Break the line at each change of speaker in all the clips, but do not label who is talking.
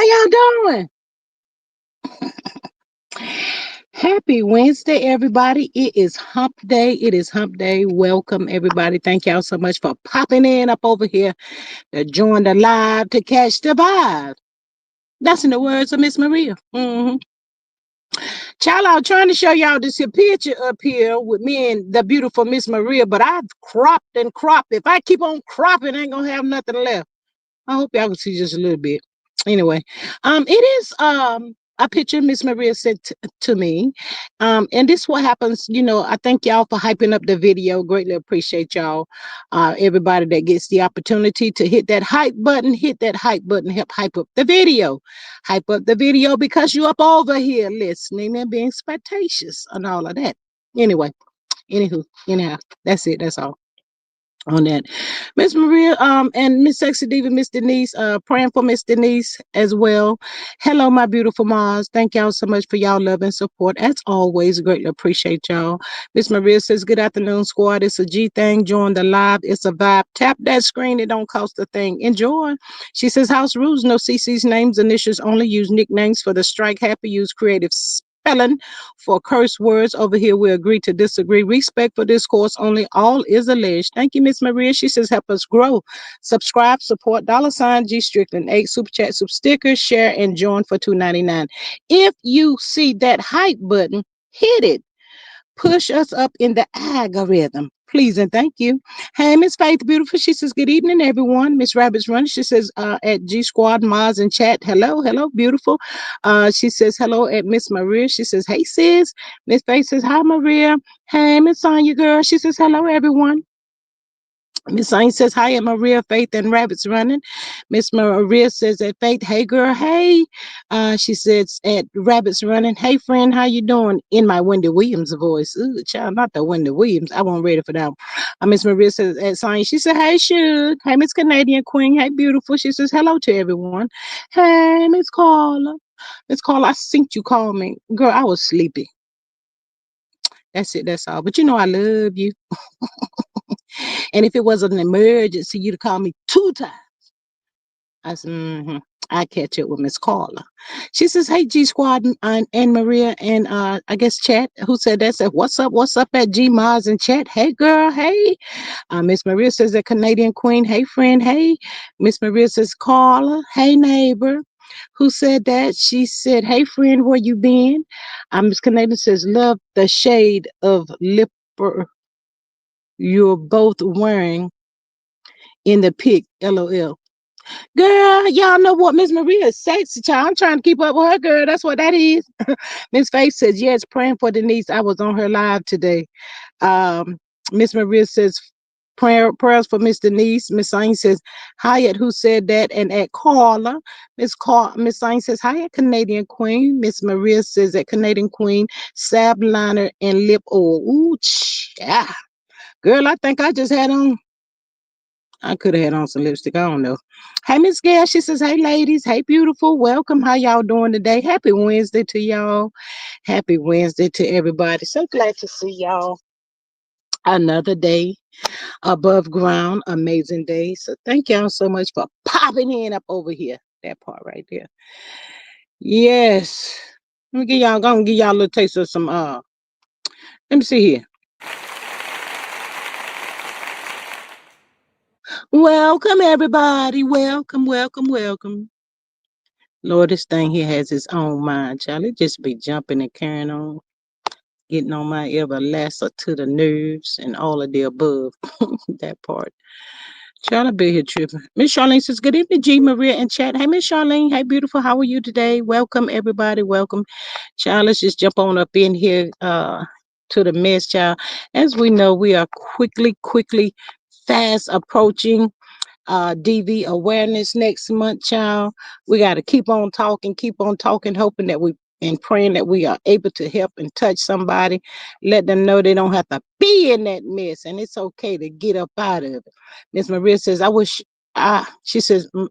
How y'all doing? Happy Wednesday, everybody. It is hump day. It is hump day. Welcome, everybody. Thank y'all so much for popping in up over here to join the live to catch the vibe. That's in the words of Miss Maria. Child, I was trying to show y'all this here picture up here with me and the beautiful Miss Maria, but I've cropped and cropped. If I keep on cropping, I ain't gonna have nothing left. I hope y'all can see just a little bit. Anyway, it is a picture Miss Maria sent to me. And this what happens, I thank y'all for hyping up the video. Greatly appreciate y'all. Everybody that gets the opportunity to hit that hype button, help hype up the video. Hype up the video because you up over here listening and being spectacious and all of that. Anyway, anyhow, that's it. That's all on that. Miss Maria, and Miss Sexy Diva, Miss Denise, praying for Miss Denise as well. Hello, my beautiful Mars. Thank y'all so much for y'all love and support. As always, greatly appreciate y'all. Miss Maria says, good afternoon, squad. It's a G thing. Join the live. It's a vibe. Tap that screen. It don't cost a thing. Enjoy. She says, house rules. No CC's names, initials only. Use nicknames for the strike. Happy. Use creative spelling for curse words. Over here, we agree to disagree. Respect for discourse only. All is alleged. Thank you, Miss Maria. She says, help us grow. Subscribe, support, $sign G Strickland 8, super chat, super stickers, share, and join for $2.99. If you see that hype button, hit it. Push us up in the algorithm. Please and thank you. Hey, Miss Faith Beautiful. She says, good evening, everyone. Miss Rabbit's Run. She says, at G Squad, Mars, and chat. Hello, hello, beautiful. She says, hello at Miss Maria. She says, hey, sis. Miss Faith says, hi, Maria. Hey, Miss Sonya, girl. She says, hello, everyone. Miss Saint says, hi, at Maria, Faith, and Rabbits Running. Miss Maria says at Faith, hey, girl, hey. She says at Rabbits Running, hey, friend, how you doing? In my Wendy Williams voice. Ooh, child, not the Wendy Williams. I wasn't ready for that. Miss Maria says at Saint, she said, hey, Suge. Hey, Miss Canadian Queen. Hey, beautiful. She says, hello to everyone. Hey, Miss Carla. Miss Carla, I think you called me. Girl, I was sleepy. That's it. That's all. But I love you. And if it was an emergency, you'd call me 2 times. I said, I catch up with Miss Carla. She says, hey, G Squad and Maria and I guess chat. Who said that? Said, what's up? What's up at G Mars and chat? Hey, girl. Hey. Miss Maria says, the Canadian Queen. Hey, friend. Hey. Miss Maria says, Carla. Hey, neighbor. Who said that? She said, hey, friend, where you been? Miss Canadian says, love the shade of lipper you're both wearing in the pic. LOL. Girl, y'all know what Miss Maria is sexy, child. I'm trying to keep up with her, girl. That's what that is. Miss Faith says, yes, praying for Denise. I was on her live today. Miss Maria says, prayers for Miss Denise. Miss Sain says, hi at who said that, and at Carla. Miss Sain says, hi at Canadian Queen. Miss Maria says at Canadian Queen, salve liner and lip oil. Ooh, yeah. Girl, I think I just had on. I could have had on some lipstick. I don't know. Hey, Miss Gail. She says, hey, ladies. Hey, beautiful. Welcome. How y'all doing today? Happy Wednesday to y'all. Happy Wednesday to everybody. So glad to see y'all. Another day above ground. Amazing day. So thank y'all so much for popping in up over here. That part right there. Yes. Gonna give y'all a little taste of some let me see here. Welcome everybody. Welcome, welcome, welcome. Lord, this thing here has its own mind, child. It just be jumping and carrying on, getting on my everlasting to the nerves and all of the above. That part. Child, I be here tripping. Miss Charlene says, good evening, G. Maria and chat. Hey, Miss Charlene. Hey, beautiful. How are you today? Welcome, everybody. Welcome. Child, let's just jump on up in here to the mess, child. As we know, we are quickly, fast approaching DV awareness next month, child. We got to keep on talking, hoping that we and praying that we are able to help and touch somebody, let them know they don't have to be in that mess, and it's okay to get up out of it. Miss Maria says,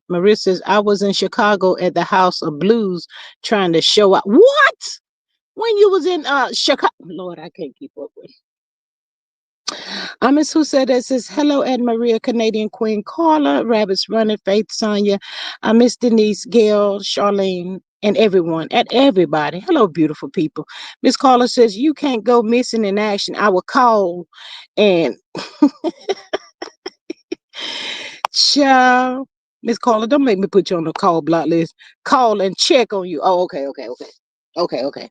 Maria says, I was in Chicago at the House of Blues trying to show up. What? When you was in Chicago? Lord, I can't keep up with. Miss Who said that says hello, Ed Maria, Canadian Queen, Carla, Rabbits Running, Faith, Sonia, Miss Denise, Gail, Charlene, and everyone, and everybody. Hello, beautiful people. Miss Carla says you can't go missing in action. I will call and child. Miss Carla, don't make me put you on the call block list. Call and check on you. Oh, okay, okay, okay. Okay, okay.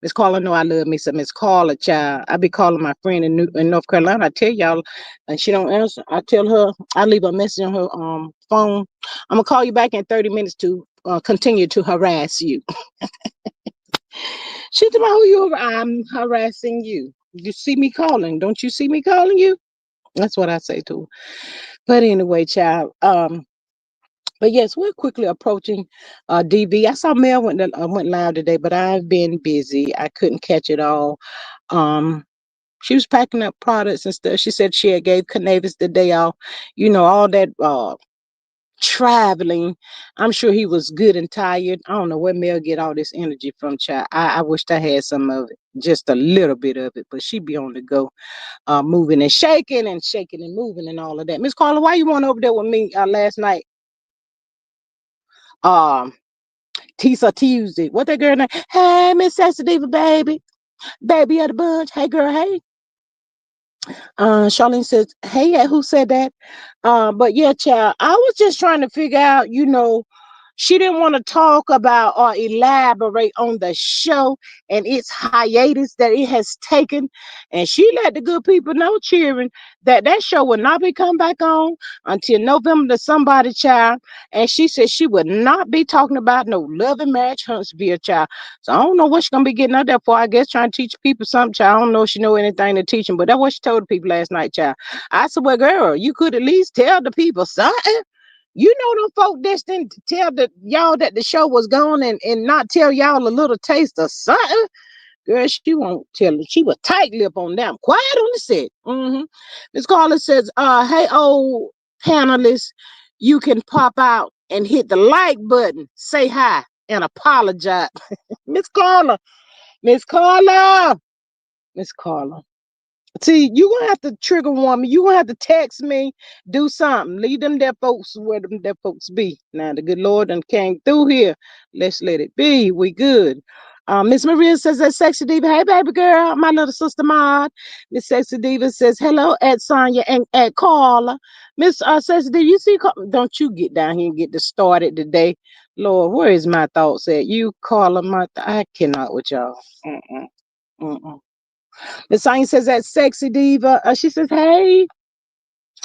Miss Carla know I love me some Miss Carla, child. I be calling my friend in North Carolina. I tell y'all, and she don't answer. I tell her, I leave a message on her phone. I'm gonna call you back in 30 minutes to continue to harass you. She tell me who you I'm harassing you. You see me calling. Don't you see me calling you? That's what I say to her. But anyway, child. But yes, we're quickly approaching DV. I saw Mel went live today, but I've been busy. I couldn't catch it all. Um, she was packing up products and stuff. She said she had gave Canavis the day off. You know, all that traveling. I'm sure he was good and tired. I don't know where Mel get all this energy from, child. I wished I had some of it, just a little bit of it, but she be on the go, moving and shaking and moving and all of that. Miss Carla, why you went over there with me last night? Um, Tisa Tuesday. What that girl name? Hey, Miss Sassy Diva, baby. Baby of the bunch. Hey, girl, hey. Charlene says, hey, who said that? But yeah, child, I was just trying to figure out, she didn't want to talk about or elaborate on the show and its hiatus that it has taken. And she let the good people know, cheering, that that show will not be come back on until November to somebody, child. And she said she would not be talking about no love and marriage Huntsville, child. So I don't know what she's gonna be getting out there for. I guess trying to teach people something, child. I don't know if she know anything to teach them, but that's what she told the people last night, child. I said, well, girl, you could at least tell the people something. You know them folk destined to tell y'all that the show was gone and not tell y'all a little taste of something. Girl, she won't tell it. She was tight lip on them. Quiet on the set. Miss Carla says, hey, old panelists, you can pop out and hit the like button, say hi, and apologize. Miss Carla, Miss Carla, Miss Carla. See, you gonna have to trigger warn me. You gonna have to text me, do something. Leave them there folks where them there folks be. Now the good Lord done came through here. Let's let it be. We good. Miss Maria says that sexy diva. Hey baby girl, my little sister Maud. Miss Sexy Diva says hello at Sonya and at Carla. Miss Sexy Diva, you see, don't you get down here and get this started today. Lord, where is my thoughts at? You, Carla, I cannot with y'all. Mm-mm, mm-mm. Miss Sonya says that sexy diva. She says, hey.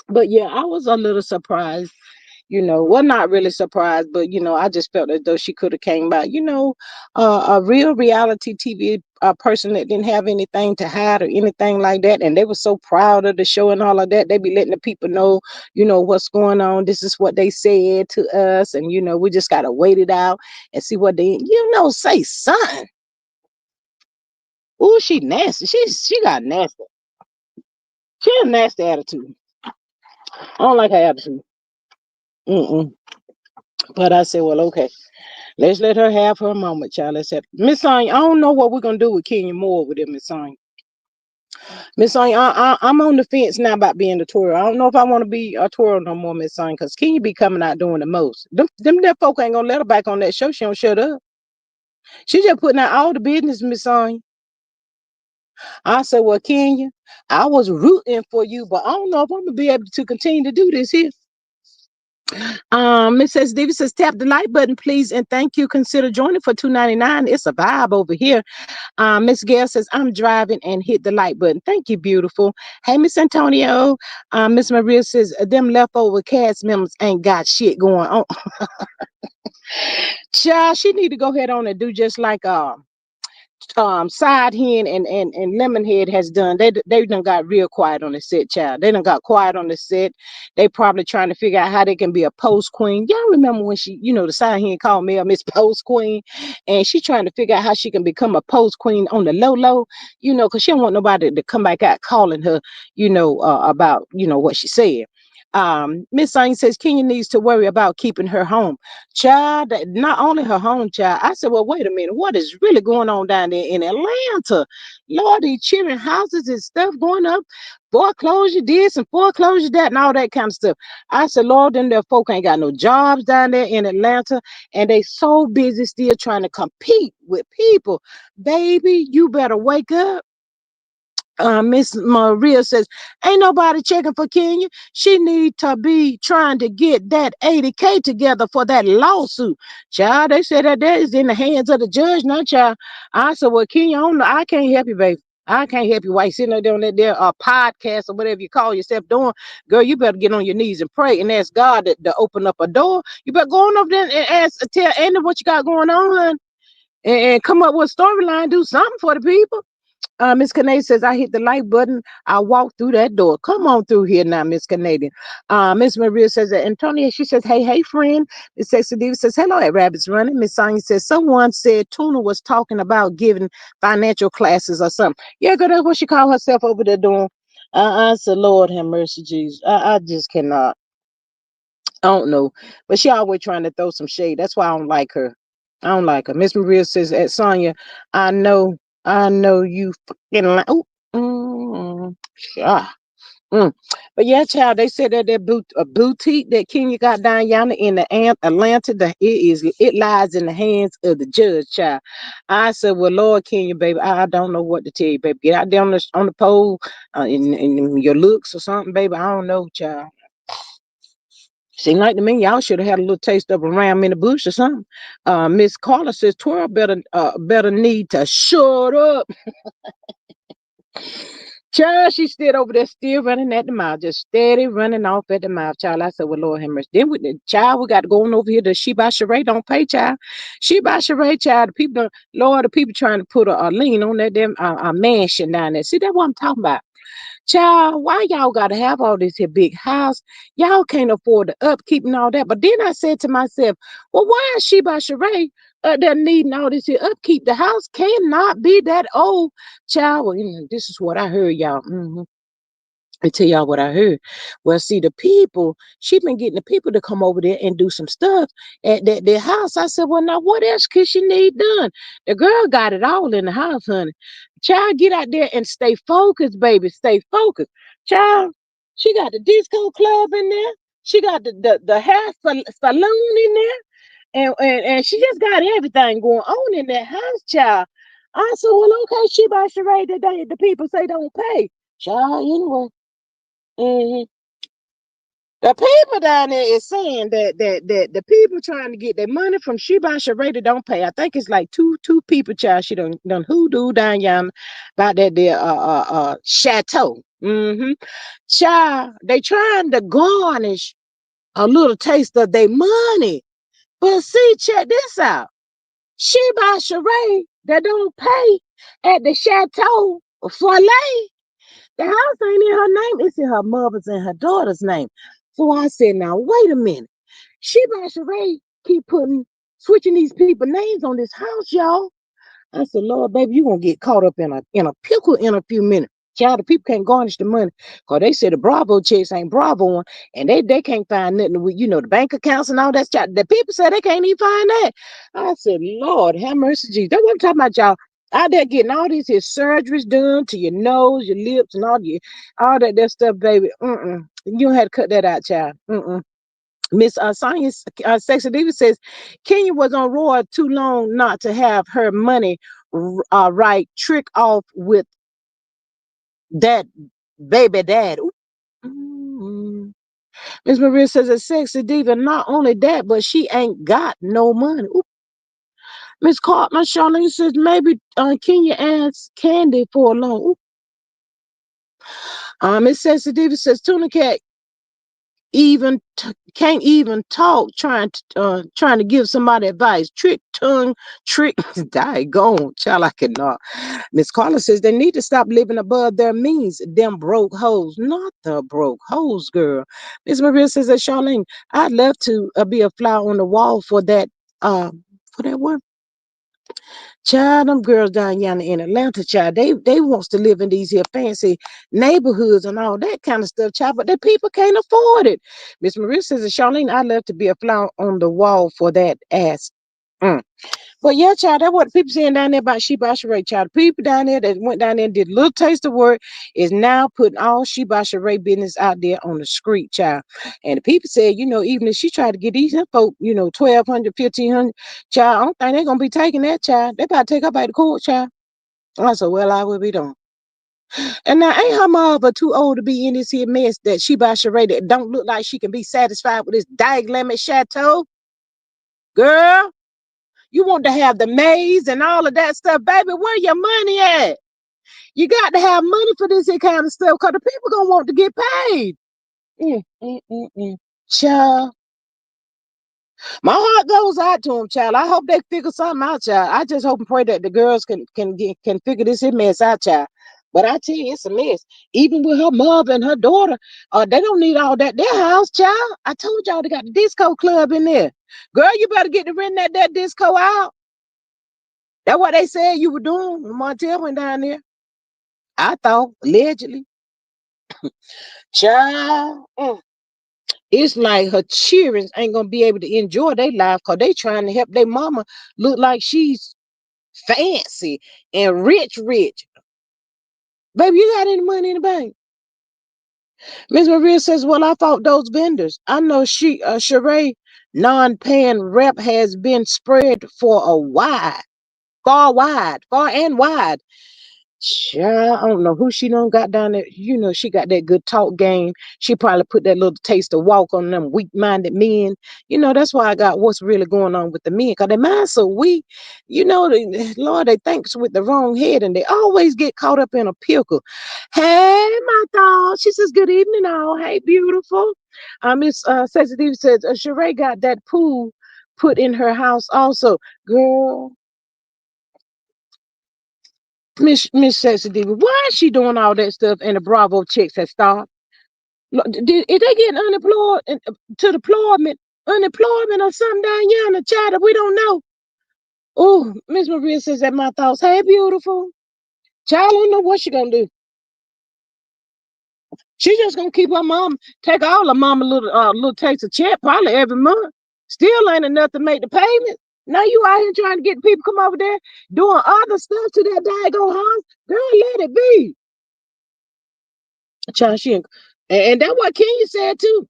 But yeah, I was a little surprised, well, not really surprised, but I just felt as though she could have came by, a real reality TV person that didn't have anything to hide or anything like that. And they were so proud of the show and all of that. They be letting the people know, what's going on. This is what they said to us. And, we just got to wait it out and see what they, say something. Oh, she nasty. She got nasty. She has a nasty attitude. I don't like her attitude. Mm-mm. But I said, well, okay, let's let her have her moment, child. Let's have Miss Sonya. I don't know what we're gonna do with Kenya Moore with it, Miss Sonya. Miss Sonya, I'm on the fence now about being a Toro. I don't know if I want to be a Toro no more, Miss Sonya, because Kenya be coming out doing the most. Them that folk ain't gonna let her back on that show. She don't shut up. She just putting out all the business, Miss Sonya. I said, well, Kenya, I was rooting for you, but I don't know if I'm gonna be able to continue to do this here. Mrs. Davis says, tap the like button, please, and thank you. Consider joining for $2.99. It's a vibe over here. Miss Gail says, I'm driving and hit the like button. Thank you, beautiful. Hey, Miss Antonio. Miss Maria says, them leftover cast members ain't got shit going on. Child, she need to go ahead on and do just like Side Hen and Lemonhead has done. They done got real quiet on the set, child. They done got quiet on the set. They probably trying to figure out how they can be a post queen. Y'all remember when she, the Side Hen called me a Miss Post Queen, and she trying to figure out how she can become a post queen on the low, because she don't want nobody to come back out calling her, about what she said. Miss Sonia says Kenya needs to worry about keeping her home. Child, not only her home, child. I said, well, wait a minute. What is really going on down there in Atlanta? Lord, these children houses and stuff going up. Foreclosure this and foreclosure that and all that kind of stuff. I said, Lord, them there folk ain't got no jobs down there in Atlanta. And they so busy still trying to compete with people. Baby, you better wake up. Miss Maria says, ain't nobody checking for Kenya. She need to be trying to get that 80K together for that lawsuit. Child, they said that is in the hands of the judge, not child. I said, well, Kenya, I can't help you, baby. I can't help you while you sitting there doing that there podcast or whatever you call yourself doing. Girl, you better get on your knees and pray and ask God to open up a door. You better go on up there and ask, tell Andy what you got going on, hon, and come up with a storyline, do something for the people. Miss Canadian says, I hit the like button. I walk through that door. Come on through here now, Miss Canadian. Miss Maria says, Antonia, she says, hey, friend. Miss Sexy Diva says, hello at Rabbits Running. Miss Sonia says, someone said Tuna was talking about giving financial classes or something. Yeah, girl, that's what she called herself over there doing. I said, Lord have mercy, Jesus. I just cannot. I don't know. But she always trying to throw some shade. That's why I don't like her. I don't like her. Miss Maria says, at Sonya, I know you fucking like, oh, ah, but yeah, child, they said that a boutique that Kenya got down yonder in the Atlanta, it lies in the hands of the judge, child. I said, well, Lord Kenya, baby, I don't know what to tell you, baby. Get out there on the pole, in your looks or something, baby. I don't know, child. Seemed like to me, y'all should have had a little taste of a ram in the bush or something. Miss Carla says, Twirl better need to shut up. Child, she stood over there still running at the mouth, just steady running off at the mouth, child. I said, well, Lord have mercy. Then child, we got to go on over here to She by Sheree, don't pay, child. She by Sheree, child. The people, Lord, the people trying to put a lien on that damn mansion down there. See, that's what I'm talking about. Child, why y'all gotta have all this here big house? Y'all can't afford the upkeep and all that. But then I said to myself, well, why is she by Sheree that needing all this here upkeep? The house cannot be that old. Child, well, this is what I heard, y'all. I tell y'all what I heard. Well, see, she been getting the people to come over there and do some stuff at their house. I said, well, now what else could she need done? The girl got it all in the house, honey. Child, get out there and stay focused, baby. Stay focused. Child, she got the disco club in there. She got the hair salon in there. And she just got everything going on in that house, child. I said, well, okay, she by charade that the people say don't pay. Child, anyway. hmm The people down there is saying that the people trying to get their money from Sheba Sharada don't pay. I think it's like two people, child. She done hoodoo down yonder about that there chateau. Child, they trying to garnish a little taste of their money. But see, check this out. Sheba Sharade that don't pay at the chateau for lay. The house ain't in her name, it's in her mother's and her daughter's name. So I said, now wait a minute. She by Sheree keep switching these people names on this house, y'all. I said, Lord, baby, you gonna get caught up in a pickle in a few minutes. Child, the people can't garnish the money. Cause they said the Bravo checks ain't Bravo one, and they can't find nothing with, the bank accounts and all that stuff. The people said they can't even find that. I said, Lord, have mercy, Jesus. That's what I'm talking about, y'all. Out there getting all these here surgeries done to your nose, your lips, and all that stuff, baby. You had to cut that out, child. Miss Science Sexy Diva says Kenya was on Roy too long not to have her money right trick off with that baby dad. Miss Maria says a Sexy Diva, not only that, but she ain't got no money. Miss Cartman Charlene says maybe Kenya asked Candy for a loan. Miss Sexy Diva says Tuna Cat can't even talk trying to give somebody advice. Trick tongue, trick gone, child, I cannot. Miss Carla says they need to stop living above their means. Them broke hoes, not the broke hoes, girl. Miss Maria says that Charlene, I'd love to be a fly on the wall for that what? Child, them girls down yonder in Atlanta, child, they wants to live in these here fancy neighborhoods and all that kind of stuff, child, but the people can't afford it. Miss Maria says, Charlene, I love to be a flower on the wall for that ass. Mm. But yeah, child, that's what people saying down there about Sheba Sheree, child. People down there that went down there and did a little taste of work is now putting all Sheba Sheree business out there on the street, child. And the people said, even if she tried to get these folk, 1,200, 1,500, child, I don't think they're going to be taking that, child. They about to take her back to court, child. I said, well, I will be done. And now, ain't her mother too old to be in this here mess that Sheba Sheree that don't look like she can be satisfied with this daglammet chateau? Girl, you want to have the maze and all of that stuff, baby. Where your money at? You got to have money for this here kind of stuff because the people gonna want to get paid. Mm, mm, mm, mm. Child, my heart goes out to them, child. I hope they figure something out, child. I just hope and pray that the girls can figure this here mess out, child. But I tell you, it's a mess. Even with her mother and her daughter, they don't need all that. Their house, child. I told y'all they got the disco club in there. Girl, you better get to rent that disco out. That's what they said you were doing when Montel went down there. I thought, allegedly. Child, it's like her children ain't gonna be able to enjoy their life because they trying to help their mama look like she's fancy and rich, rich. Baby, you got any money in the bank? Miss Maria says, well, I fought those vendors. I know Sheree non-paying rep has been spread for a far and wide. Child, I don't know who she done got down there. She got that good talk game. She probably put that little taste of walk on them weak-minded men. That's why I got what's really going on with the men. Because their mind's so weak. Lord, they think with the wrong head and they always get caught up in a pickle. Hey, my dog. She says, good evening, all. Hey, beautiful. Miss Sensitive says, Sheree got that pool put in her house also. Girl, Miss Sexy Diva, why is she doing all that stuff and the Bravo chicks have stopped? Is they getting unemployed to unemployment or something down here in the chat that we don't know? Oh, Miss Maria says that my thoughts. Hey, beautiful. Child, I don't know what she gonna do. She just gonna keep her mom, take all her mama little takes a check probably every month. Still ain't enough to make the payment. Now you out here trying to get people come over there doing other stuff to that daggone house. Girl, let it be. Child, and that's what Kenya said too.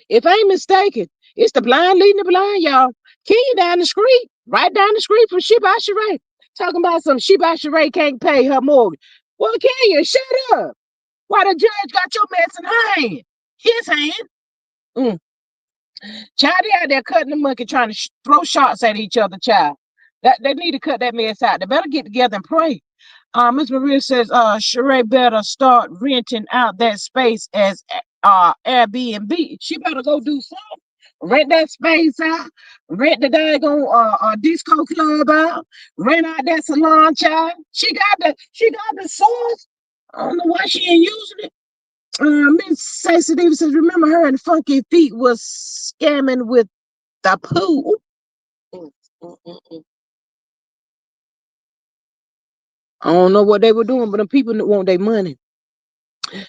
If I ain't mistaken, it's the blind leading the blind, y'all. Kenya down the street, right down the street from Sheba Sheree, talking about some Sheba Sheree can't pay her mortgage. Well, Kenya, shut up. Why the judge got your mess in her hand? His hand. Mm. Child, they out there cutting the monkey, trying to throw shots at each other, child. They need to cut that mess out. They better get together and pray. Miss Maria says, Sheree better start renting out that space as Airbnb. She better go do something. Rent that space out. Rent the daggone disco club out. Rent out that salon, child. She got the source. I don't know why she ain't using it. Miss Stacey Davis says, remember her and Funky Feet was scamming with the pool. Mm, mm, mm, mm. I don't know what they were doing, but the people that want their money.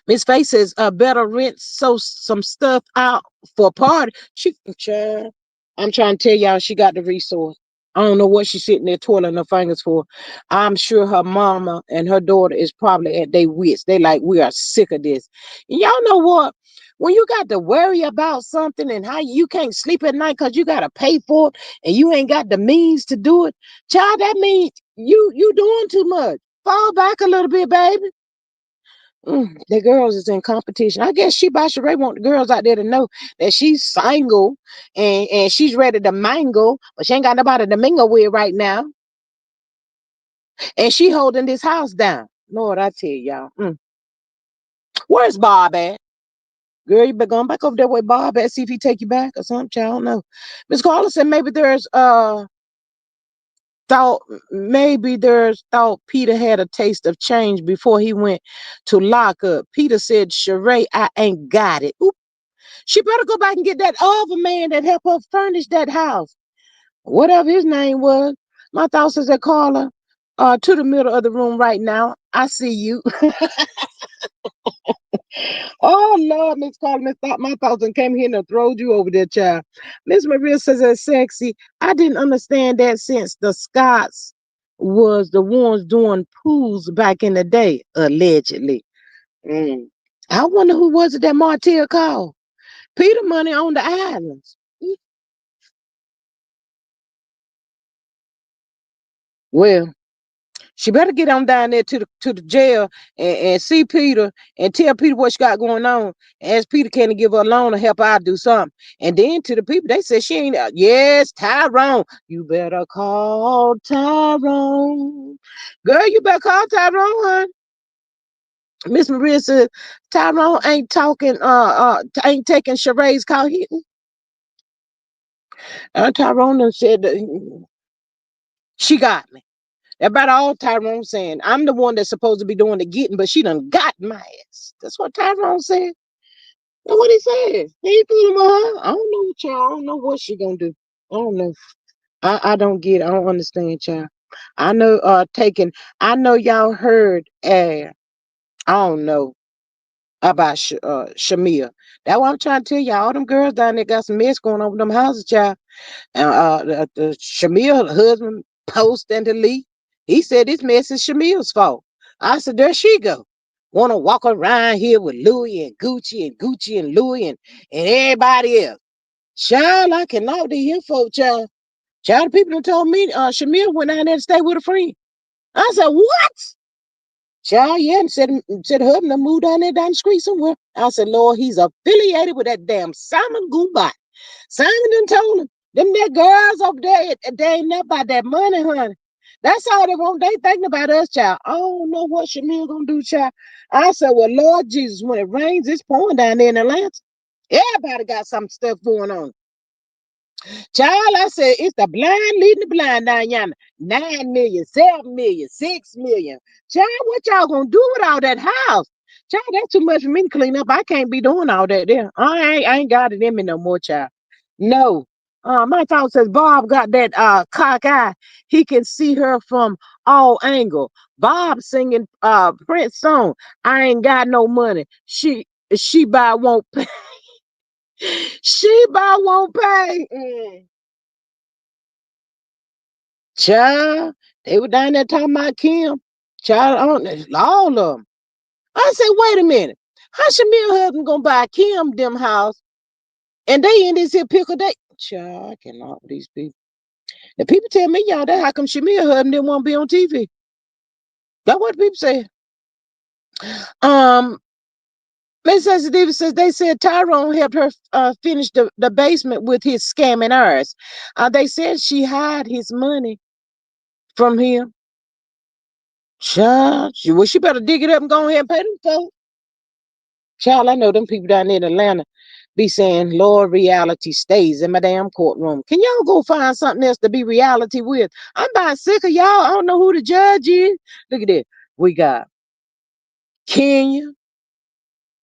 Miss Faye says, better rent some stuff out for a party. Child, I'm trying to tell y'all, she got the resource. I don't know what she's sitting there twirling her fingers for. I'm sure her mama and her daughter is probably at their wits. They like, we are sick of this. And y'all know what? When you got to worry about something and how you can't sleep at night because you got to pay for it and you ain't got the means to do it, child, that means you doing too much. Fall back a little bit, baby. The girls is in competition. I guess Sheba Sheree want the girls out there to know that she's single and she's ready to mingle, but she ain't got nobody to mingle with right now. And she holding this house down. Lord, I tell y'all. Where's Bob at? Girl, you better go back over there with Bob at, see if he take you back or something. I don't know. Miss Carla said maybe there's thought Peter had a taste of change before he went to lock up. Peter said, Sheree, I ain't got it. Oop. She better go back and get that other man that helped her furnish that house. Whatever his name was. My thought says that Carla, to the middle of the room right now. I see you. Oh Lord, Miss Carla, my thoughts and came here and throwed you over there, child. Miss Maria says that's sexy. I didn't understand that since the Scots was the ones doing pools back in the day, allegedly. Mm. I wonder who was it that Martell called? Peter Money on the islands. Well, she better get on down there to the jail and see Peter and tell Peter what she got going on. And ask Peter can he give her a loan to help out do something. And then to the people, they said she ain't. Yes, Tyrone. You better call Tyrone. Girl, you better call Tyrone, hon. Miss Maria said Tyrone ain't talking. Ain't taking Sharee's call. Tyrone done said that she got me. About all Tyrone saying. I'm the one that's supposed to be doing the getting, but she done got my ass. That's what Tyrone said. That's what he said. He ain't fooling with her. I don't know what y'all. I don't know what she gonna do. I don't know. I don't get it. I don't understand y'all. I know taking I know y'all heard I don't know about SHAMEA. That's what I'm trying to tell y'all. All them girls down there got some mess going on with them houses, child. And the Shamil husband post and delete. He said this mess is Shamil's fault. I said, there she go. Wanna walk around here with Louis and Gucci and Louis and everybody else. Child, I cannot be here for child. Child, the people done told me Shamil went down there to stay with a friend. I said, what? Child, yeah, and said her husband moved down there down the street somewhere. I said, Lord, he's affiliated with that damn Simon Goodbye. Simon done told him, them that girls over there, they ain't nothing about that money, honey. That's all they want. They thinking about us, child. I don't know what Shamil gonna do, child. I said, well, Lord Jesus, when it rains, it's pouring down there in Atlanta. Everybody got some stuff going on. Child, I said, it's the blind leading the blind down yonder. 9 million, 7 million, 6 million. Child, what y'all gonna do with all that house? Child, that's too much for me to clean up. I can't be doing all that there. I ain't got it in me no more, child. No. My thought says Bob got that cock eye. He can see her from all angle. Bob singing Prince song. I ain't got no money. She buy won't pay. She buy won't pay. Child, they were down there talking about Kim. Child, all of them. I said, wait a minute. How Shamil husband gonna buy Kim them house and they in this here pickle day? Child, I cannot with these people. The people tell me y'all that how come Shamil husband didn't want to be on TV? That's what the people say. Um, Miss Sensitive says they said Tyrone helped her finish the basement with his scamming hours. They said she hid his money from him. Child, she better dig it up and go ahead and pay them folks. Child, I know them people down there in Atlanta be saying, Lord, reality stays in my damn courtroom. Can y'all go find something else to be reality with? I'm about sick of y'all. I don't know who the judge is. Look at this. We got Kenya,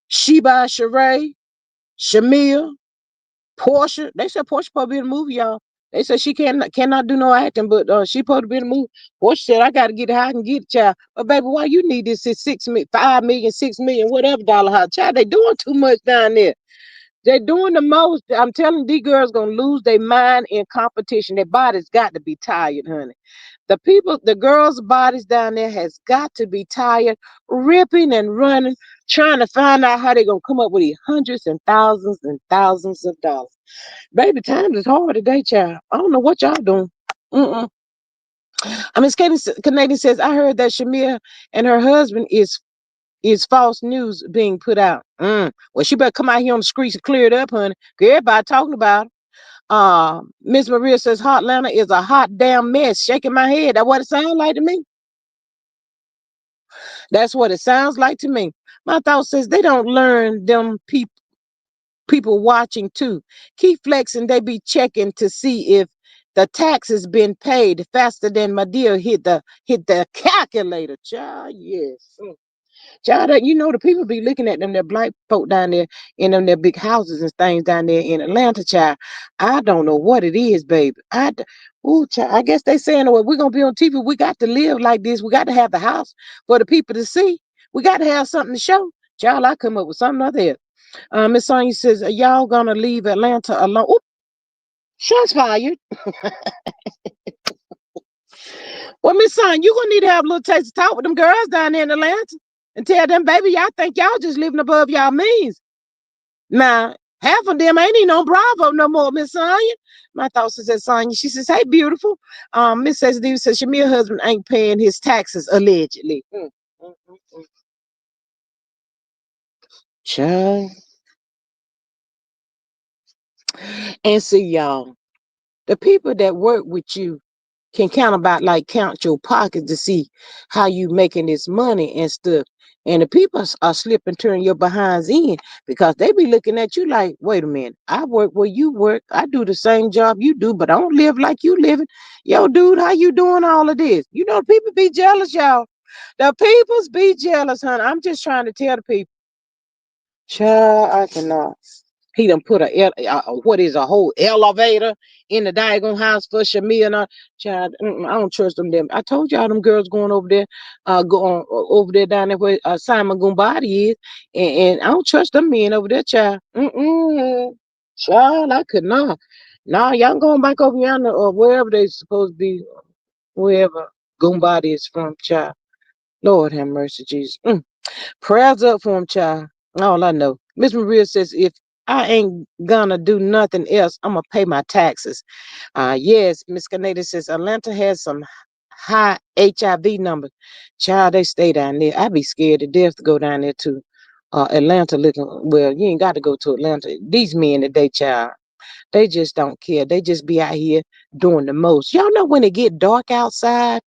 Sheba Sharee, Shamia, PORSHA. They said PORSHA supposed to be in the movie, y'all. They said she cannot do no acting, but she supposed to be in the movie. PORSHA said, I got to get it how I can get it, child. But baby, why you need this 5 million, 6 million, whatever dollar house? Child, they doing too much down there. They're doing the most. I'm telling these girls gonna lose their mind in competition. Their bodies got to be tired, honey. The girls' bodies down there has got to be tired, ripping and running, trying to find out how they're gonna come up with these hundreds and thousands of dollars. Baby, times is hard today, child. I don't know what y'all doing. Mm-mm. I mean, Canadian says, I heard that Shamia and her husband is false news being put out. Well, she better come out here on the streets and clear it up, honey. Everybody talking about it. Miss Maria says Hotlanta is a hot damn mess. Shaking my head. That's what it sounds like to me. That's what it sounds like to me. My thought says they don't learn them people watching too. Keep flexing. They be checking to see if the tax has been paid faster than my deal hit the calculator. Child, yes. Child, you know the people be looking at them, their black folk down there in them their big houses and things down there in Atlanta, child. I don't know what it is, baby. Ooh, child, I guess they saying, well, we're gonna be on TV. We got to live like this. We got to have the house for the people to see. We got to have something to show. Child, I come up with something other here. Miss Sonya says, are y'all gonna leave Atlanta alone? Oop, shots fired. Well, Miss Sonya, you gonna need to have a little taste of talk with them girls down there in Atlanta and tell them, baby, y'all think y'all just living above y'all means. Now, half of them ain't even on Bravo no more, Miss Sonya. My thoughts is that Sonya. She says, hey, beautiful. Miss Steve says, Shamea's husband ain't paying his taxes, allegedly. Mm. Child. And see, y'all, the people that work with you can count your pockets to see how you making this money and stuff. And the people are slipping, turn your behinds in because they be looking at you like, wait a minute, I work where you work. I do the same job you do, but I don't live like you living. Yo, dude, how you doing all of this? You know, people be jealous, y'all. The peoples be jealous, honey. I'm just trying to tell the people. Child, I cannot. He done put what is a whole elevator in the Diagon house for Shamea and all. Child, I don't trust them. I told y'all them girls going over there, going over there down there where Simon Gumbadi is, and I don't trust them men over there, child. Child, I could not. Nah, y'all going back over yonder or wherever they supposed to be, wherever Gumbadi is from, child. Lord have mercy, Jesus. Prayers up for him, child. All I know. Miss Maria says, if I ain't gonna do nothing else, I'm gonna pay my taxes. Yes, Miss Canada says Atlanta has some high HIV numbers. Child, they stay down there. I'd be scared to death to go down there to Atlanta looking. Well, you ain't got to go to Atlanta. These men today, child. They just don't care. They just be out here doing the most. Y'all know when it get dark outside,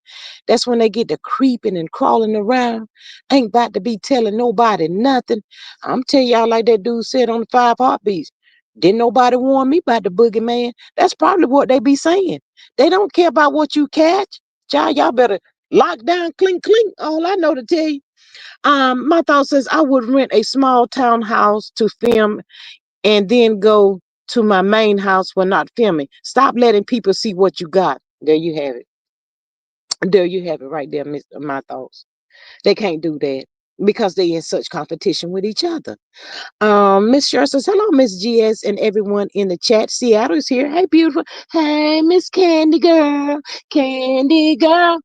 that's when they get to creeping and crawling around. Ain't about to be telling nobody nothing. I'm telling y'all like that dude said on the Five Heartbeats. Didn't nobody warn me about the boogeyman? That's probably what they be saying. They don't care about what you catch. Child, y'all better lock down, clink, clink. All I know to tell you. My thought says I would rent a small townhouse to film and then go to my main house when not filming. Stop letting people see what you got. There you have it. There you have it right there, my thoughts. They can't do that because they in such competition with each other. Miss Sher says, hello, Miss GS and everyone in the chat. Seattle is here. Hey, beautiful. Hey, Miss Candy Girl. Candy Girl.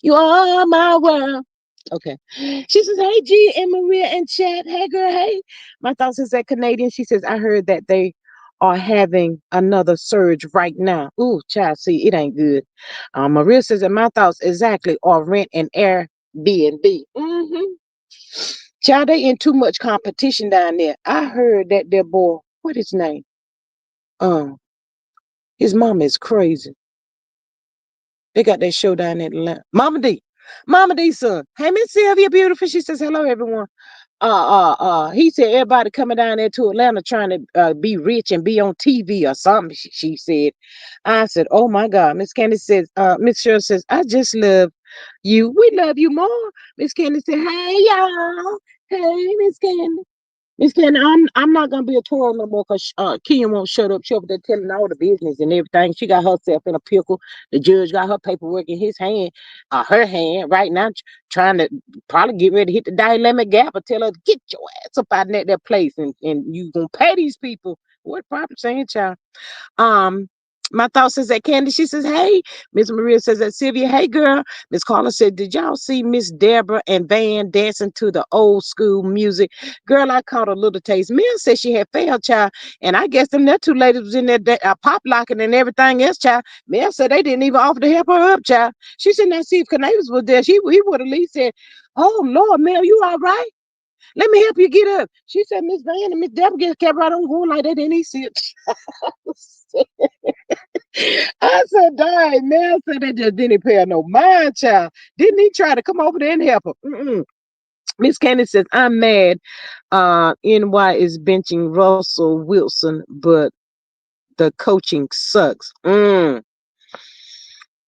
You are my world. Okay. She says, hey, G and Maria and chat. Hey, girl. Hey. My thoughts is that Canadian. She says, I heard that they are having another surge right now. Ooh, child, see, it ain't good. Maria says, and my thoughts exactly are rent and Airbnb. Child, they in too much competition down there. I heard that their boy, what his name? Um, his mama is crazy. They got that show down in Atlanta. Mama D. Mama D's son. Hey, Miss Sylvia, beautiful. She says, hello, everyone. He said everybody coming down there to Atlanta trying to be rich and be on TV or something, she said. I said, oh my God. Miss Candy says, Miss Cheryl says, I just love you. We love you more. Miss Candy said, hey y'all. Hey, Miss Candy. Miss Candy, I'm not gonna be a tour no more because Kenya won't shut up. She over there telling all the business and everything. She got herself in a pickle. The judge got her paperwork in her hand right now, trying to probably get ready to hit the dynamic gap or tell her to get your ass up out of that place and you gonna pay these people. What proper saying, child? Um, my thought says that Candy, she says, hey. Miss Maria says that Sylvia, hey girl. Miss Carla said, did y'all see Miss Deborah and Van dancing to the old school music? Girl, I caught a little taste. Mel said she had failed, child. And I guess them that two ladies was in there pop locking and everything else, child. Mel said they didn't even offer to help her up, child. She said, now see if Canavas was there. He would at least said, oh Lord, Mel, you all right? Let me help you get up. She said, Miss Van and Miss Deborah kept right on going like they didn't even see it. I said, dang, man, said they just didn't pay her no mind, child. Didn't he try to come over there and help her? Miss Candy says, I'm mad. NY is benching Russell Wilson, but the coaching sucks.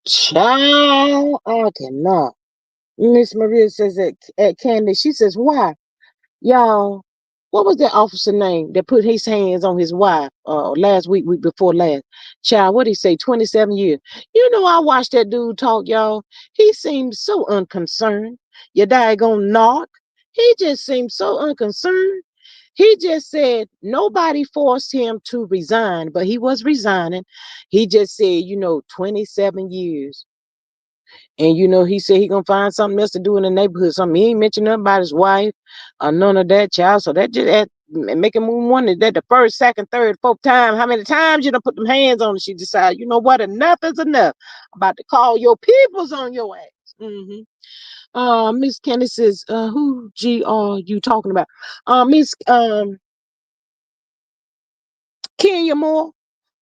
Child, I cannot. Miss Maria says at Candy, she says, why? Y'all, what was that officer name that put his hands on his wife last week before last? Child, what did he say? 27 years. You know, I watched that dude talk, y'all. He seemed so unconcerned. You daggone knock. He just seemed so unconcerned. He just said nobody forced him to resign, but he was resigning. He just said, 27 years. And he said he gonna find something else to do in the neighborhood. Something he ain't mentioned nothing about his wife or none of that, child. So that just make him wonder that the first, second, third, fourth time, how many times you done put them hands on her, she decided, you know what, enough is enough. I'm about to call your peoples on your ass. Miss Candy says, who G are you talking about? Miss Kenya Moore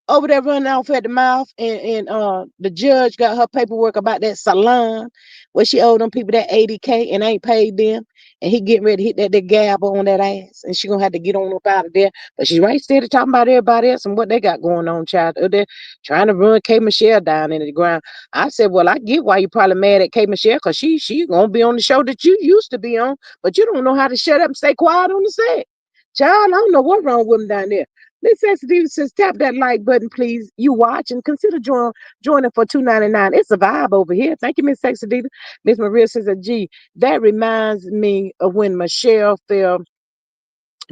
over there running off at the mouth, and the judge got her paperwork about that salon where she owed them people that 80K and ain't paid them, and he getting ready to hit that gavel on that ass, and she gonna have to get on up out of there. But she's right steady talking about everybody else and what they got going on, child. They're trying to run K Michelle down into the ground. I said, well, I get why you probably mad at K Michelle, because she gonna be on the show that you used to be on, but you don't know how to shut up and stay quiet on the set. Child, I don't know what's wrong with them down there. Miss Sensitive says, tap that like button, please. You watch and consider joining for $2.99. It's a vibe over here. Thank you, Miss Sensitive. Miss Maria says, gee, that reminds me of when Michelle fell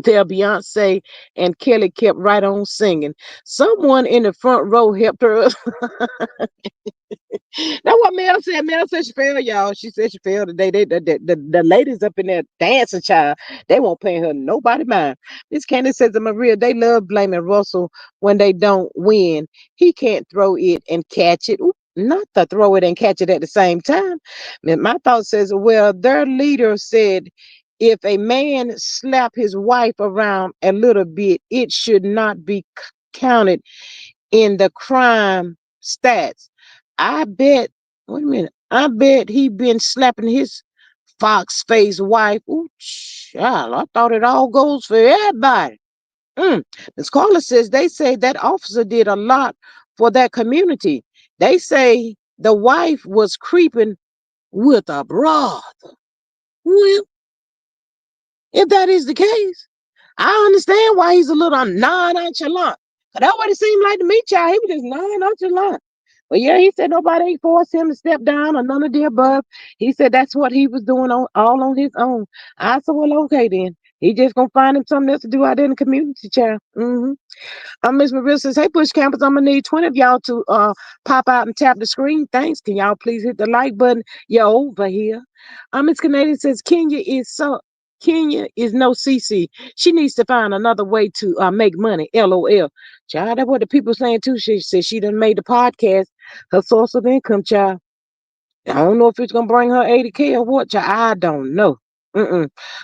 Beyonce and Kelly kept right on singing. Someone in the front row helped her. That's what Mel said. Mel said she failed, y'all. She said she failed today. The ladies up in there dancing, child. They won't pay her nobody mind. Miss Candy says to Maria, they love blaming Russell when they don't win. He can't throw it and catch it. Oop, not to throw it and catch it at the same time. My thought says, well, their leader said if a man slap his wife around a little bit, it should not be counted in the crime stats. I bet, wait a minute, I bet he been slapping his fox face wife. Ooh, child, I thought it all goes for everybody. Ms. Carla says they say that officer did a lot for that community. They say the wife was creeping with a brother. Well, if that is the case, I understand why he's a little nonchalant. Cause that's what it seemed like to me, child. He was just nonchalant. But yeah, he said nobody ain't forced him to step down or none of the above. He said that's what he was doing all on his own. I said, well, okay then. He just gonna find him something else to do out there in the community, child. Miss Maria says, hey, Push Campers, I'm gonna need 20 of y'all to pop out and tap the screen. Thanks. Can y'all please hit the like button? You're over here. Miss Canadian says, Kenya is no CC. She needs to find another way to make money. LOL. Child, that's what the people saying too. She said she done made the podcast her source of income, child. I don't know if it's gonna bring her 80K or what, child. I don't know.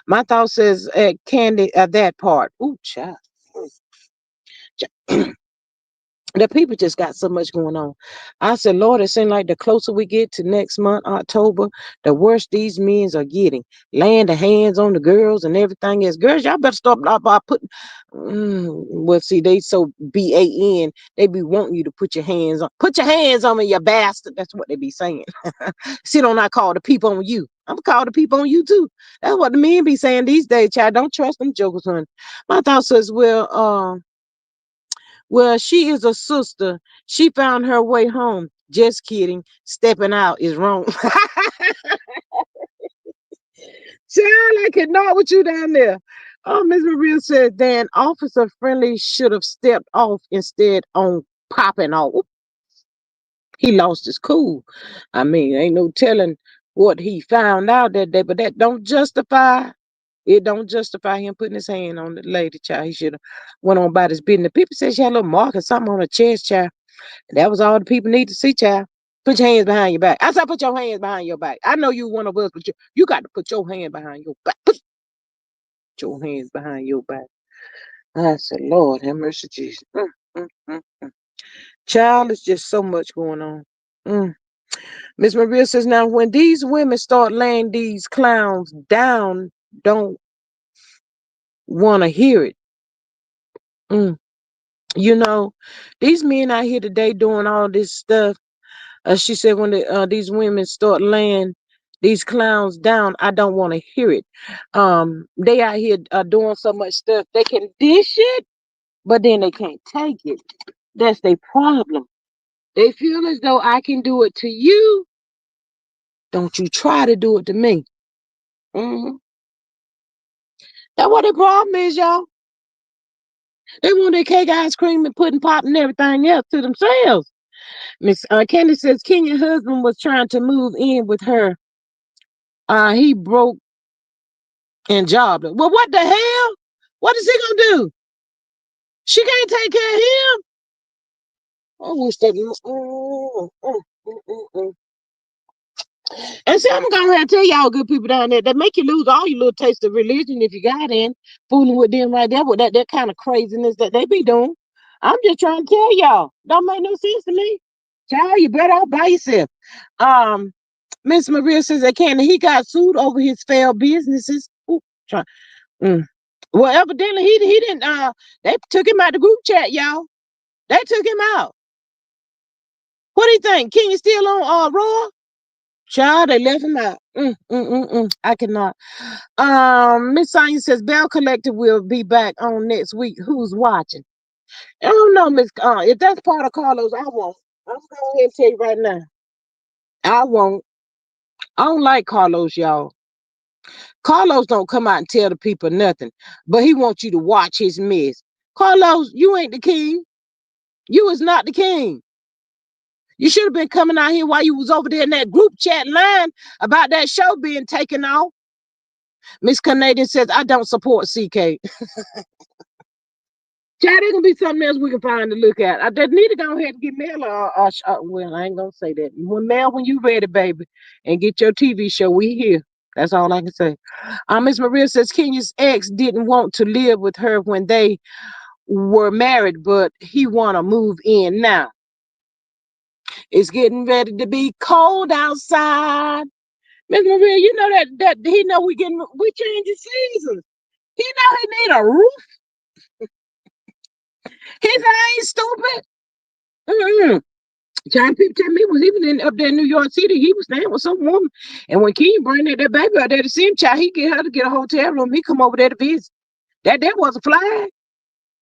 My thought says Candy at that part. Ooh, child. The people just got so much going on. I said, Lord, it seems like the closer we get to next month, October, the worse these men are getting. Laying the hands on the girls and everything else. Girls, y'all better stop by putting. Well, see, they so BAN, they be wanting you to put your hands on. Put your hands on me, you bastard. That's what they be saying. See, don't I call the people on you? I'm gonna call the people on you too. That's what the men be saying these days, child. Don't trust them jokers, honey. My thought says, well, she is a sister. She found her way home. Just kidding. Stepping out is wrong. Child, I cannot with you down there. Oh, Miss Maria said, Dan, Officer Friendly should have stepped off instead on popping off. He lost his cool. I mean, ain't no telling what he found out that day, but that don't justify. It don't justify him putting his hand on the lady, child. He should have went on about his business. People said she had a little mark or something on her chest, child. That was all the people need to see, child. Put your hands behind your back. I said, put your hands behind your back. I know you one of us, but you got to put your hand behind your back. Put your hands behind your back. I said, Lord, have mercy, Jesus. Mm. Child, it's just so much going on. Miss Maria says, now when these women start laying these clowns down, don't want to hear it. Mm. You know, these men out here today doing all this stuff. She said when these women start laying these clowns down. I don't want to hear it. They out here doing so much stuff. They can dish it, but then they can't take it. That's their problem. They feel as though I can do it to you. Don't you try to do it to me. hmm That's what the problem is, y'all. They want their cake, ice cream, and pudding pop and everything else to themselves. Miss Candy says Kenya's husband was trying to move in with her. He broke and jobbed her. Well, what the hell? What is he gonna do? She can't take care of him. I wish that. And see, I'm gonna have to tell y'all good people down there that make you lose all your little taste of religion if you got in fooling with them right there with that kind of craziness that they be doing. I'm just trying to tell y'all. Don't make no sense to me. Child, you better off by yourself. Um, Miss Maria says that he got sued over his failed businesses. Ooh, try, mm. Well, evidently he didn't. They took him out the group chat, y'all. They took him out. What do you think? Kenya still on Raw? Child, they left him out. I cannot. Miss Sonia says Bell Collective will be back on next week. Who's watching? I don't know, Miss. If that's part of Carlos, I won't. I'm going to go ahead and tell you right now. I won't. I don't like Carlos, y'all. Carlos don't come out and tell the people nothing, but he wants you to watch his mess. Carlos, you ain't the king. You is not the king. You should have been coming out here while you was over there in that group chat line about that show being taken off. Miss Canadian says, I don't support CK. Chad, there's gonna be something else we can find to look at. I just need to go ahead and get Mel well, I ain't gonna say that. When you ready, baby, and get your TV show, we here. That's all I can say. Miss Maria says Kenya's ex didn't want to live with her when they were married, but he wanna move in now. It's getting ready to be cold outside. Miss Maria, you know that he know we changing seasons. He know he need a roof. His ain't stupid. Mm-hmm. John people tell me was even up there in New York City, he was staying with some woman. And when King bring that baby out there to see him, child, he get her to get a hotel room. He come over there to visit. That was a flag.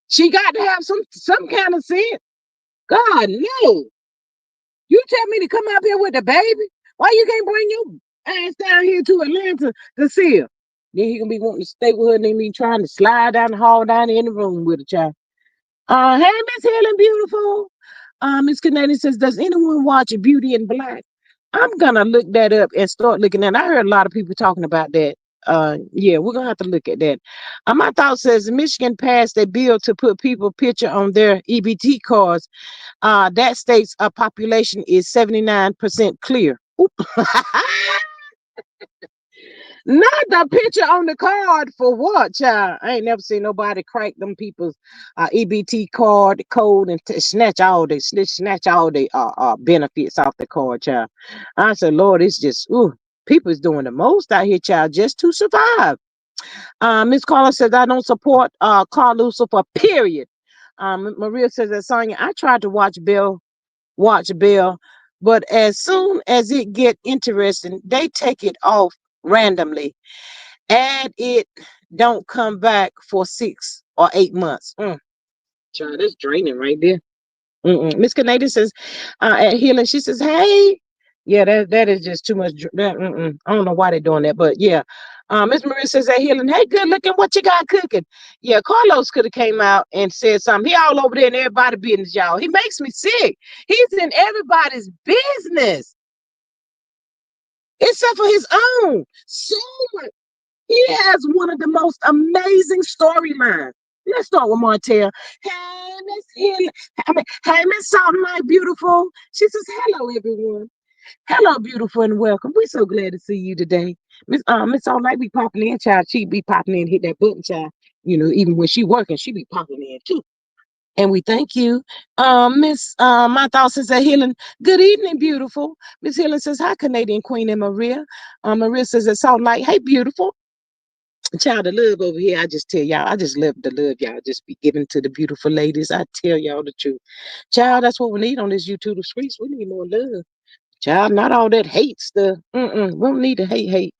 She got to have some kind of sense. God, no. You tell me to come out here with the baby? Why you can't bring your ass down here to Atlanta to see her? Then he gonna be wanting to stay with her and then be trying to slide down the hall down in the room with a child. Hey, Miss Helen, beautiful. Miss Canadian says, does anyone watch Beauty in Black? I'm gonna look that up and start looking at it. I heard a lot of people talking about that. Yeah, we're gonna have to look at that. My thought says Michigan passed a bill to put people picture on their EBT cards. That state's population is 79% clear. Not the picture on the card for what, child? I ain't never seen nobody crack them people's EBT card code and snatch all the benefits off the card, child. I said, Lord, it's just people's doing the most out here, child, just to survive. Miss Carla says I don't support Carl Lucifer, period. Maria says that Sonya, I tried to watch Bill, but as soon as it get interesting, they take it off randomly and it don't come back for 6 or 8 months. Child, that's draining right there. Miss Canadian says at Healing, she says, hey, yeah, that is just too much. I don't know why they're doing that, but yeah. Miss Maria says at Healing, hey, good looking, what you got cooking? Yeah, Carlos could have came out and said something. He all over there in everybody's business, y'all. He makes me sick. He's in everybody's business except for his own. So much. He has one of the most amazing storylines. Let's start with Martell. Hey, Miss Hill. Hey, Miss Salt Night, beautiful. She says, hello, everyone. Hello, beautiful, and welcome. We're so glad to see you today. Miss All Night be popping in, child. She be popping in, hit that button, child. You know, even when she working, she be popping in too. And we thank you. Miss My Thoughts is at Healing. Good evening, beautiful. Miss Healing says, hi, Canadian Queen and Maria. Maria says it's Salt Night. Hey, beautiful. Child, the love over here, I just tell y'all, I just love the love y'all just be giving to the beautiful ladies. I tell y'all the truth. Child, that's what we need on this YouTube streets. We need more love. Child, not all that hate stuff. Mm-mm. We don't need to hate.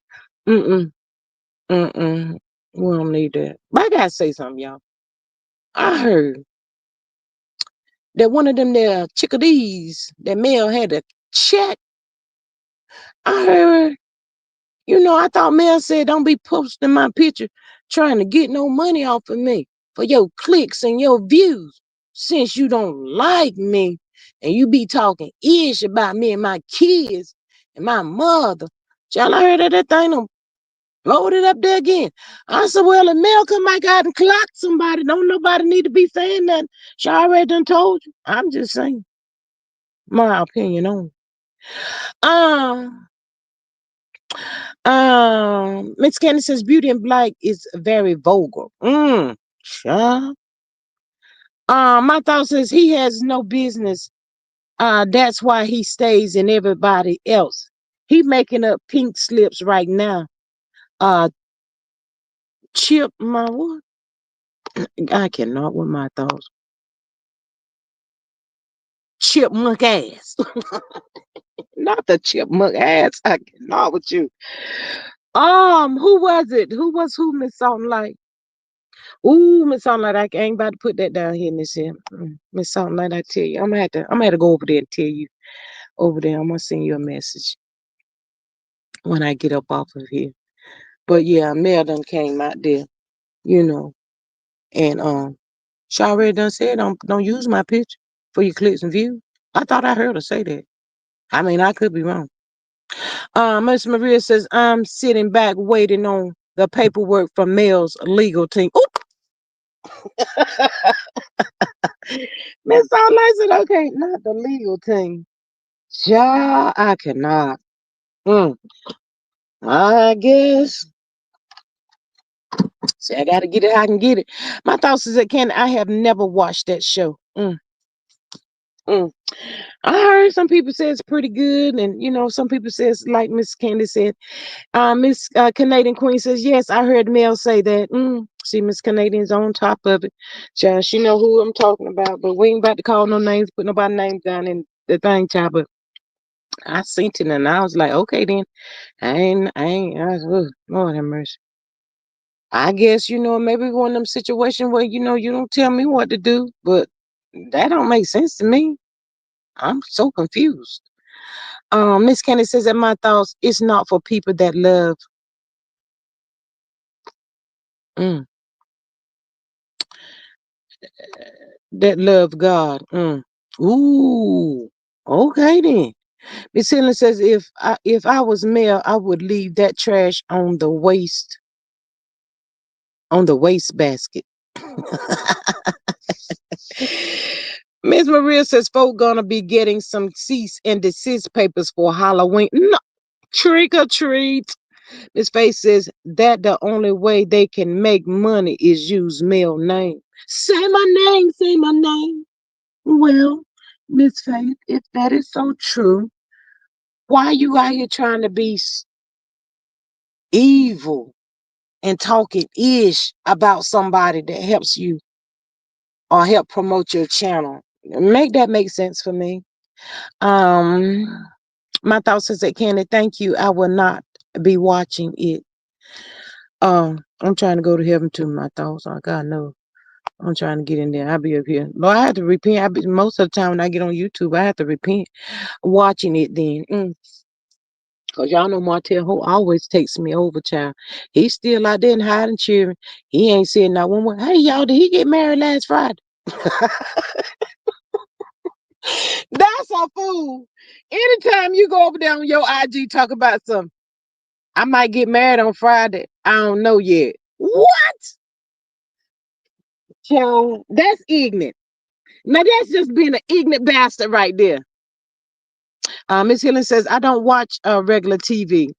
Mm-mm. Mm-mm. We don't need that. But I gotta say something, y'all. I heard that one of them there chickadees, that male had a check. I heard, I thought Mel said don't be posting my picture trying to get no money off of me for your clicks and your views. Since you don't like me and you be talking ish about me and my kids and my mother. Child, I heard that thing done loaded up there again. I said, well, if Mel come back out and clock somebody, don't nobody need to be saying that. She already done told you. I'm just saying my opinion on it. Um, Miss Candy says beauty and black is very vulgar. Child. My thought says he has no business. That's why he stays in everybody else. He making up pink slips right now. Uh, chip my what? I cannot with my thoughts. Chipmunk ass. Not the chipmunk ass. I cannot with you. Who was it? Who, Miss Something Like? Ooh, Miss Something Like, I ain't about to put that down here, Miss here. Miss Something Like, I tell you, I'm gonna have to go over there and tell you over there. I'm gonna send you a message when I get up off of here. But yeah, Mel done came out there, you know, and she already done said don't use my picture for your clicks and views. I thought I heard her say that. I mean, I could be wrong. Miss Maria says I'm sitting back waiting on the paperwork from Mel's legal team. Miss All said, okay, not the legal team. Yeah, I cannot. Mm, I guess. See, I gotta get it. I can get it. My thoughts is that I have never watched that show. Mm. I heard some people say it's pretty good, and some people say it's like Miss Candy said. Miss Canadian Queen says, yes, I heard Mel say that. See, Miss Canadian's on top of it. Child, she know who I'm talking about, but we ain't about to call no names, put nobody names down in the thing, child. But I seen it and I was like, okay then. Lord have mercy. I guess, maybe one of them situations where, you don't tell me what to do, but that don't make sense to me. I'm so confused. Miss Candy says that my thoughts, it's not for people mm, that love God. Ooh, okay then. Miss Helen says if I was male, I would leave that trash on the waste basket. Miss Maria says folk gonna be getting some cease and desist papers for Halloween. No, trick or treat. Miss Faith says that the only way they can make money is use male name. Say my name, say my name. Well, Miss Faith, if that is so true, why are you out here trying to be evil and talking ish about somebody that helps you or help promote your channel? Make sense for me. Um, my thoughts is that Candy, thank you. I will not be watching it. I'm trying to go to heaven too. My thoughts. Oh God, no. I'm trying to get in there. I'll be up here. But I have to repent. Most of the time when I get on YouTube, I have to repent watching it then. Cause y'all know Martell Ho always takes me over, child. He's still out there and hiding cheering. He ain't said not one word. Hey y'all, did he get married last Friday? That's a fool. Anytime you go over there on your IG talk about something, I might get married on Friday. I don't know yet. What? Child, that's ignorant. Now that's just being an ignorant bastard right there. Miss Hillen says, I don't watch regular TV.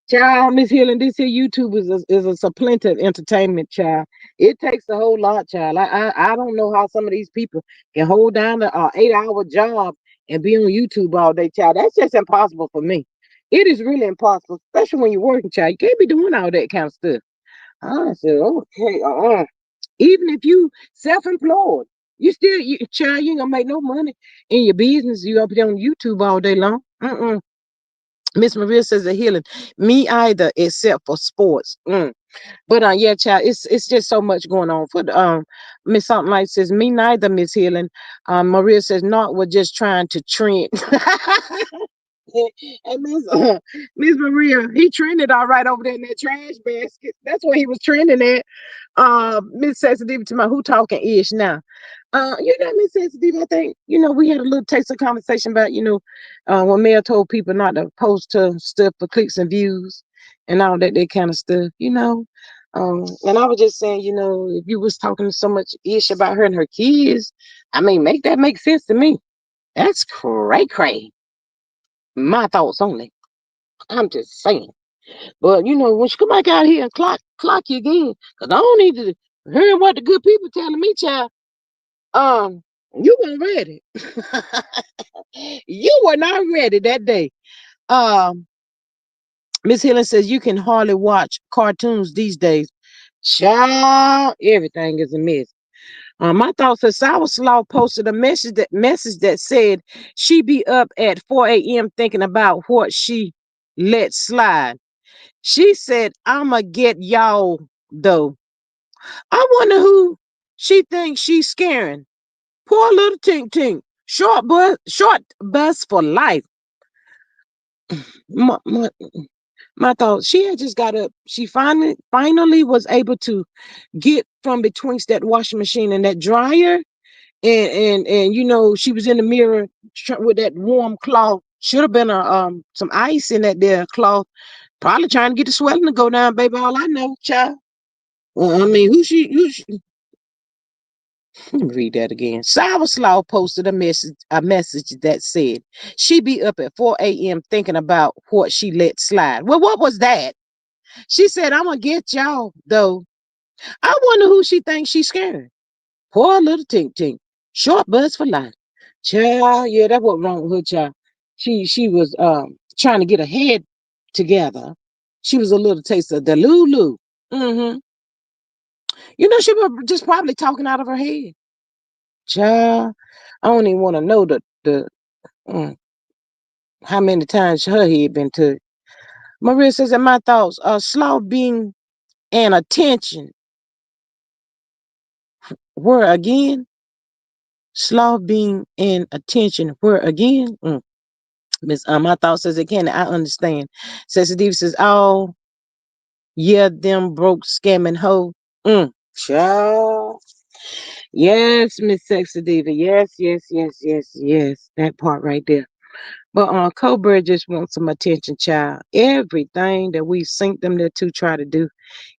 Child, Miss Hillen, this here YouTube is a supplantive entertainment, child. It takes a whole lot, child. I don't know how some of these people can hold down an 8-hour job and be on YouTube all day, child. That's just impossible for me. It is really impossible, especially when you're working, child. You can't be doing all that kind of stuff. I said, okay, even if you self-employed. You still, child, you ain't gonna make no money in your business. You up there on YouTube all day long. Miss Maria says the healing. Me either, except for sports. But yeah, child, it's just so much going on. For the Miss Something Like says, me neither, Miss Healing. Maria says, not, we're just trying to trend. And Miss Maria, he trended all right over there in that trash basket. That's where he was trending at. Miss Sensitive to my who talking ish now. Miss Sensitive, I think, we had a little taste of conversation about, when Mel told people not to post to stuff for clicks and views and all that kind of stuff. And I was just saying, if you was talking so much ish about her and her kids, I mean, make that make sense to me. That's cray. My thoughts only. I'm just saying. But when she come back out here and clock you again, because I don't need to hear what the good people telling me, child. You weren't ready. You were not ready that day. Um, Miss Helen says you can hardly watch cartoons these days. Child, everything is a mess. My thoughts are Sour Slaw posted a message that said she be up at 4 a.m. thinking about what she let slide. She said, I'ma get y'all though. I wonder who she thinks she's scaring. Poor little Tink Tink. Short bus for life. My, my, my thoughts. She had just got up. She finally was able to get from betwixt that washing machine and that dryer. And she was in the mirror with that warm cloth. Should have been some ice in that there cloth. Probably trying to get the swelling to go down, baby. All I know, child. Well, I mean, let me read that again. Sour Slaw posted a message that said she be up at 4 a.m. thinking about what she let slide. Well, what was that? She said, I'm gonna get y'all though. I wonder who she thinks she's scaring. Poor little Tink Tink. Short bus for life. Child, yeah, that's what wrong with her, child. She was trying to get her head together. She was a little taste of the Lulu. Mm-hmm. She was just probably talking out of her head. Child, I don't even want to know the mm, how many times her head been to. Maria says, in my thoughts, Slaw being an attention. Where again? Slaw being an attention. Where again? Miss my thought says again, I understand. Sensitive says, oh yeah, them broke scamming hoe. Child. Yes, Miss Sexy Diva. Yes. That part right there. But Cobra just wants some attention, child. Everything that we sink them there to try to do,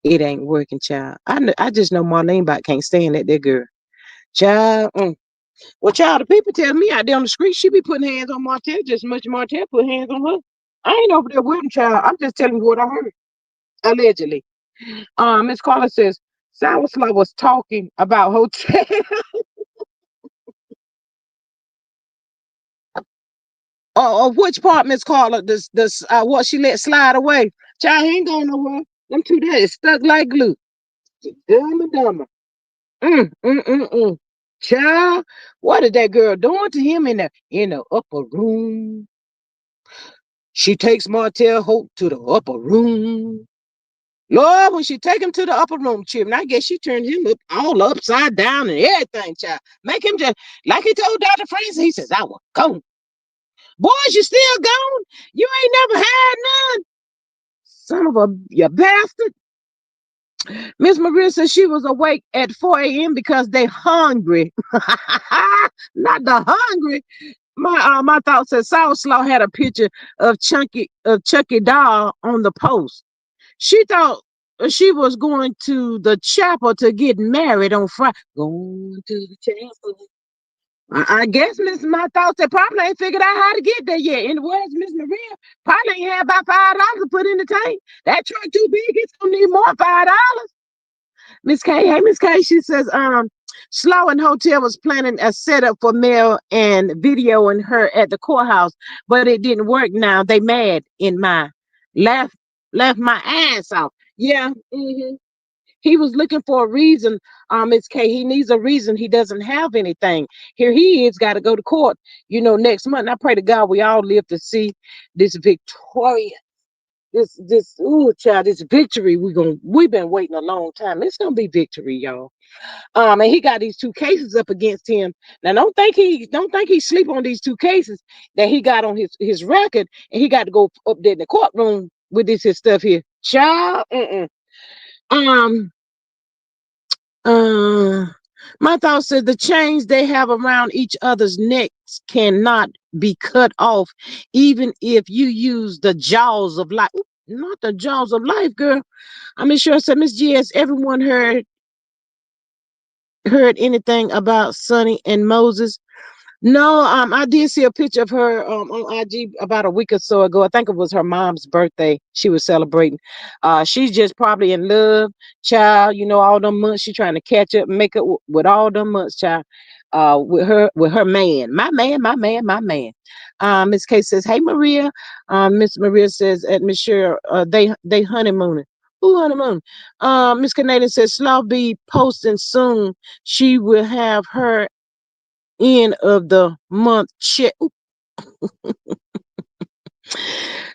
it ain't working, child. I just know Marlene Bot can't stand that girl. Child. Well, child, the people tell me out there on the street, she be putting hands on Martell just as much as Martell put hands on her. I ain't over there with him, child. I'm just telling you what I heard. Allegedly. Miss Carla says, Sour Slaw was talking about hotel. Which part, Miss Carla? This what she let slide away. Child, he ain't going nowhere. Them two there is stuck like glue. Dumb and dumber. Mm. Child, what is that girl doing to him in the upper room? She takes Martell Hope to the upper room. Lord, when she take him to the upper room, Chip, and I guess she turned him up all upside down and everything, child. Make him just, like he told Dr. Francis, he says, I was gone. Boys, you still gone? You ain't never had none? Son of you bastard. Miss Maria said she was awake at 4 a.m. because they hungry. Not the hungry. My thought said Sour Slaw had a picture of Chucky doll on the post. She thought she was going to the chapel to get married on Friday. Going to the chapel. I guess Miss My thoughts they probably ain't figured out how to get there yet. In the words Miss Maria, probably ain't had about $5 to put in the tank. That truck too big, it's gonna need more $5. Miss K, hey Miss K, she says, Slaw and Hotel was planning a setup for Mel and videoing her at the courthouse, but it didn't work now. They mad in my left my ass off. Yeah. He was looking for a reason. It's K. He needs a reason. He doesn't have anything. Here he is, got to go to court. Next month. And I pray to God we all live to see this victorious, ooh, child, this victory. We've been waiting a long time. It's gonna be victory, y'all. And he got these two cases up against him. Now, don't think he sleep on these two cases that he got on his record, and he got to go up there in the courtroom with this his stuff here, child. Um, uh, my thought says the chains they have around each other's necks cannot be cut off, even if you use the jaws of life. Ooh, not the jaws of life, girl. I'm sure. So, Miss GS, everyone heard anything about Sonny and Moses? No, I did see a picture of her on IG about a week or so ago. I think it was her mom's birthday. She was celebrating. She's just probably in love, child. All them months she trying to catch up and make up with all them months, child. With her man, my man, my man, my man. Miss K says, "Hey Maria." Miss Maria says, "At Miss Cheryl, they honeymooning." Who honeymoon? Miss Canadian says, "Slaw be posting soon. She will have her end of the month check."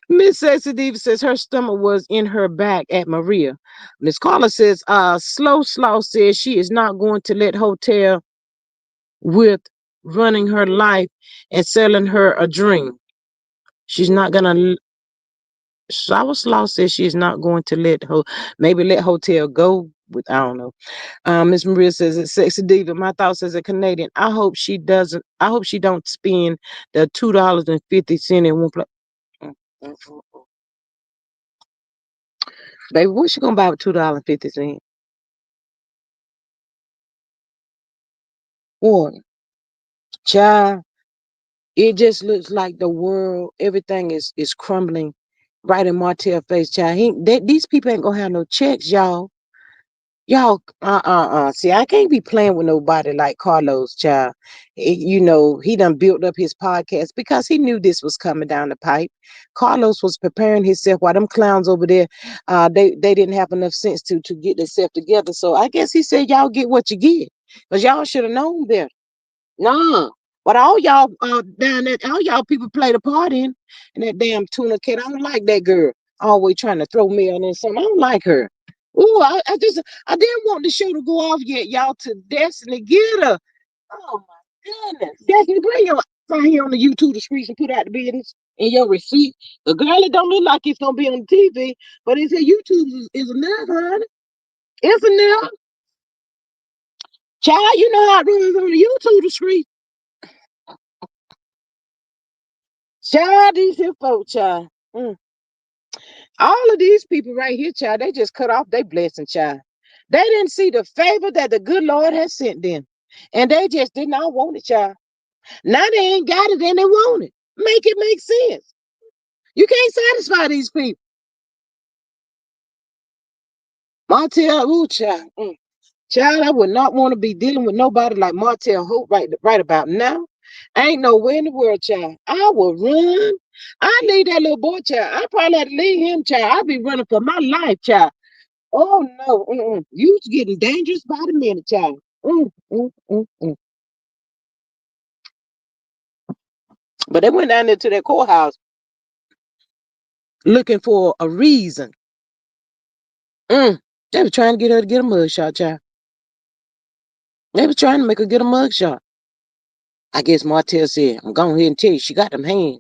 Miss Sexy Diva says her stomach was in her back at Maria. Miss Carla says, Slow Slaw says she is not going to let hotel with running her life and selling her a dream. She's not gonna. Sour Slaw says she's not going to let hotel go with, I don't know. Miss Maria says it's Sexy Diva. My thoughts as a Canadian, I hope she doesn't. I hope she don't spend the $2.50 in one place. Baby, what she gonna buy with $2.50? What? Child, it just looks like the world, everything is crumbling right in Martell's face, child. These people ain't gonna have no checks, y'all. Y'all, See, I can't be playing with nobody like Carlos, child. He done built up his podcast because he knew this was coming down the pipe. Carlos was preparing himself while them clowns over there, they didn't have enough sense to get themselves together. So I guess he said, y'all get what you get. Because y'all should have known better. Nah. But all y'all down there, all y'all people played a part in that damn tuna cat. I don't like that girl. Always trying to throw me on in something. I don't like her. Ooh, I didn't want the show to go off yet, y'all, to Destiny get her. Oh my goodness. Destiny, bring your sign here on the YouTube the screens and put out the business and your receipt. The girl, it don't look like it's gonna be on TV, but it's a YouTube is enough, honey. It's enough. Child, you know how it runs on the YouTube the screen. Child, these here folks, child. All of these people right here, child, they just cut off their blessing, child. They didn't see the favor that the good Lord has sent them. And they just did not want it, child. Now they ain't got it and they want it. Make it make sense. You can't satisfy these people. Martell, ooh, child. Child, I would not want to be dealing with nobody like Martell Hope right about now. Ain't nowhere in the world, child. I will run. I leave that little boy, child. I probably have to leave him, child. I'll be running for my life, child. Oh no, you getting dangerous by the minute, child. But they went down there to that courthouse looking for a reason. They were trying to get her to get a mug shot, child. They were trying to make her get a mug shot. I guess Martell said, "I'm going ahead and tell you, she got them hands.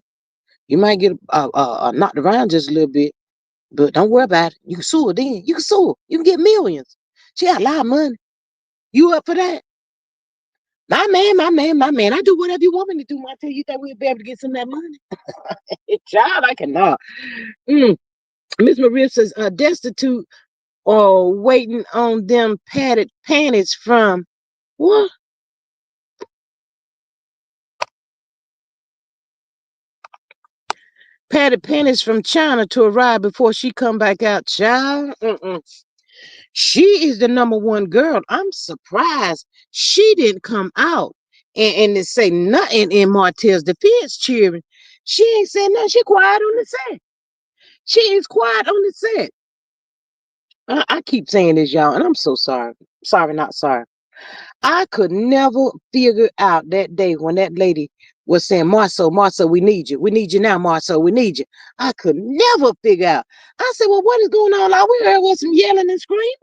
You might get knocked around just a little bit, but don't worry about it. You can sue her then. You can sue her. You can get millions. She got a lot of money. You up for that?" My man, my man, my man. I do whatever you want me to do. Martell, you think we'll be able to get some of that money? Child, I cannot. Miss Maria says, destitute or waiting on them padded panties from what? Padded panties from China to arrive before she come back out, child. She is the number one girl. I'm surprised she didn't come out and to say nothing in Martell's defense cheering. She ain't said nothing. She quiet on the set. She is quiet on the set. I keep saying this, y'all, and I'm so sorry. Sorry, not sorry. I could never figure out that day when that lady was saying, Marcel, Marcel, we need you. We need you now, Marcel, we need you. I could never figure out. I said, well, what is going on? All we heard was some yelling and screaming.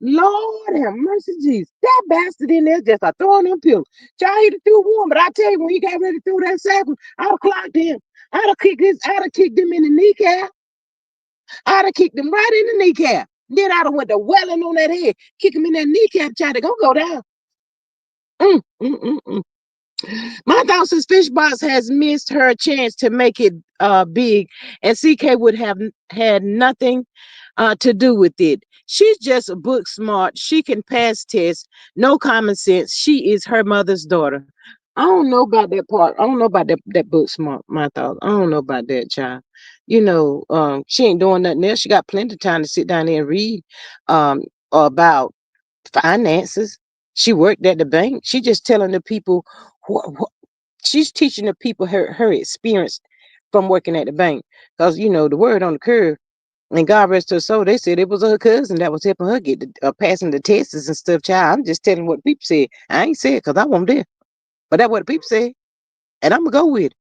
Lord have mercy, Jesus. That bastard in there just a throwing them pills. Child, he threw one, but I tell you, when he got ready to throw that second, I'd have clocked him. I'd have kicked him in the kneecap. I'd have kicked him right in the kneecap. Then I'd have went to welling on that head, kick him in that kneecap, child, to go down. Mm, mm, mm, mm. My thoughts is Fishbox has missed her chance to make it big, and CK would have had nothing to do with it. She's just book smart. She can pass tests. No common sense. She is her mother's daughter. I don't know about that part. I don't know about that book smart. My thoughts. I don't know about that, child. She ain't doing nothing else. She got plenty of time to sit down there and read um, about finances. She worked at the bank. She just telling the people what she's teaching the people her experience from working at the bank. Because the word on the curve, and God rest her soul, they said it was her cousin that was helping her get passing the tests and stuff. Child, I'm just telling what people said. I ain't said because I wasn't there, but that's what the people said, and I'm gonna go with it.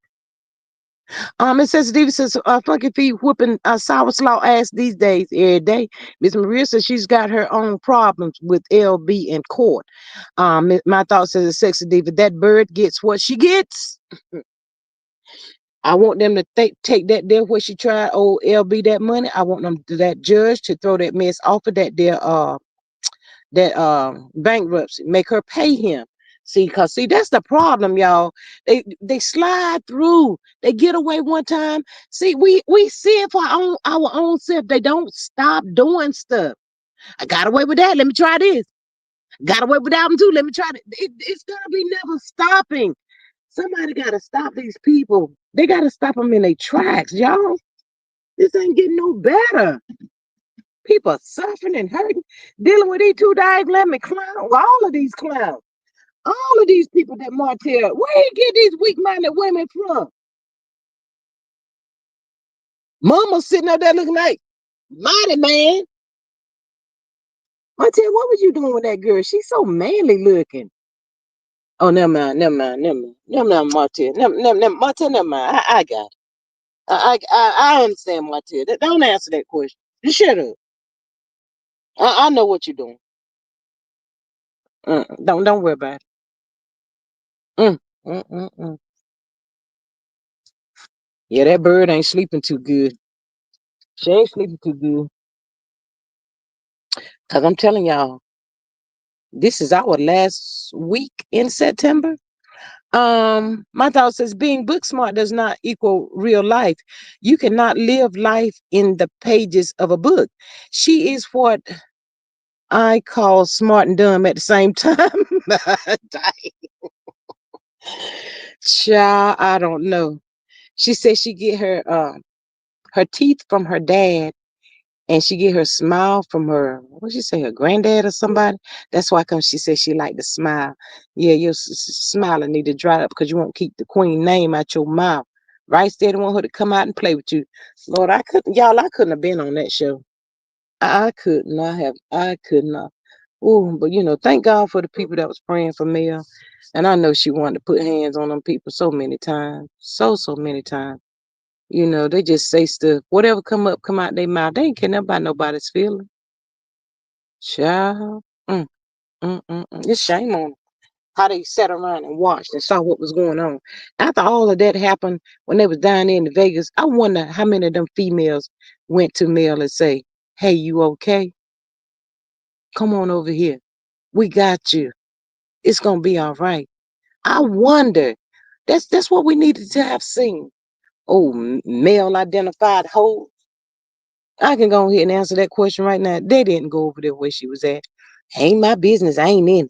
It says Stevie says funky feet whooping sour slaw ass these days every day. Miss Maria says she's got her own problems with LB in court. My thought says sexy diva, that bird gets what she gets. I want them to take that there where she tried old LB that money. I want them that judge to throw that mess off of that bankruptcy, make her pay him. See, that's the problem, y'all. They slide through. They get away one time. See, we see it for our own self. They don't stop doing stuff. I got away with that. Let me try this. Got away with that one too. Let me try it. It's gonna be never stopping. Somebody gotta stop these people. They gotta stop them in their tracks, y'all. This ain't getting no better. People are suffering and hurting, dealing with these two diagrammatic clowns, all of these clowns, all of these people that Martell, where he get these weak-minded women from? Mama sitting up there looking like, mighty man. Martell, what was you doing with that girl? She's so manly looking. Oh, never mind, never mind, never mind, never mind, Martell. Martell, never mind. I got it. I understand, Martell. Don't answer that question. Just shut up. I know what you're doing. Don't worry about it. Mm, mm, mm, mm. Yeah, that bird ain't sleeping too good. She ain't sleeping too good. Cause I'm telling y'all, this is our last week in September. My thought says being book smart does not equal real life. You cannot live life in the pages of a book. She is what I call smart and dumb at the same time. Child, I don't know. She said she get her teeth from her dad, and she get her smile from her, what she say, her granddad or somebody. That's why come she said she like to smile. Yeah, your smiling need to dry up because you won't keep the queen name out your mouth. Right there, want her to come out and play with you. Lord, I couldn't have been on that show. I could not have. I could not. Oh, but thank God for the people that was praying for Mel. And I know she wanted to put hands on them people so many times. So many times. They just say stuff. Whatever come out their mouth. They ain't care about nobody's feeling. Child. Mm, It's shame on them. How they sat around and watched and saw what was going on. After all of that happened, when they was down there in Vegas, I wonder how many of them females went to Mel and say, hey, you okay? Come on over here. We got you. It's gonna be all right. I wonder. That's what we needed to have seen. Oh, male identified hoe. I can go ahead and answer that question right now. They didn't go over there where she was at. Ain't my business. I ain't in.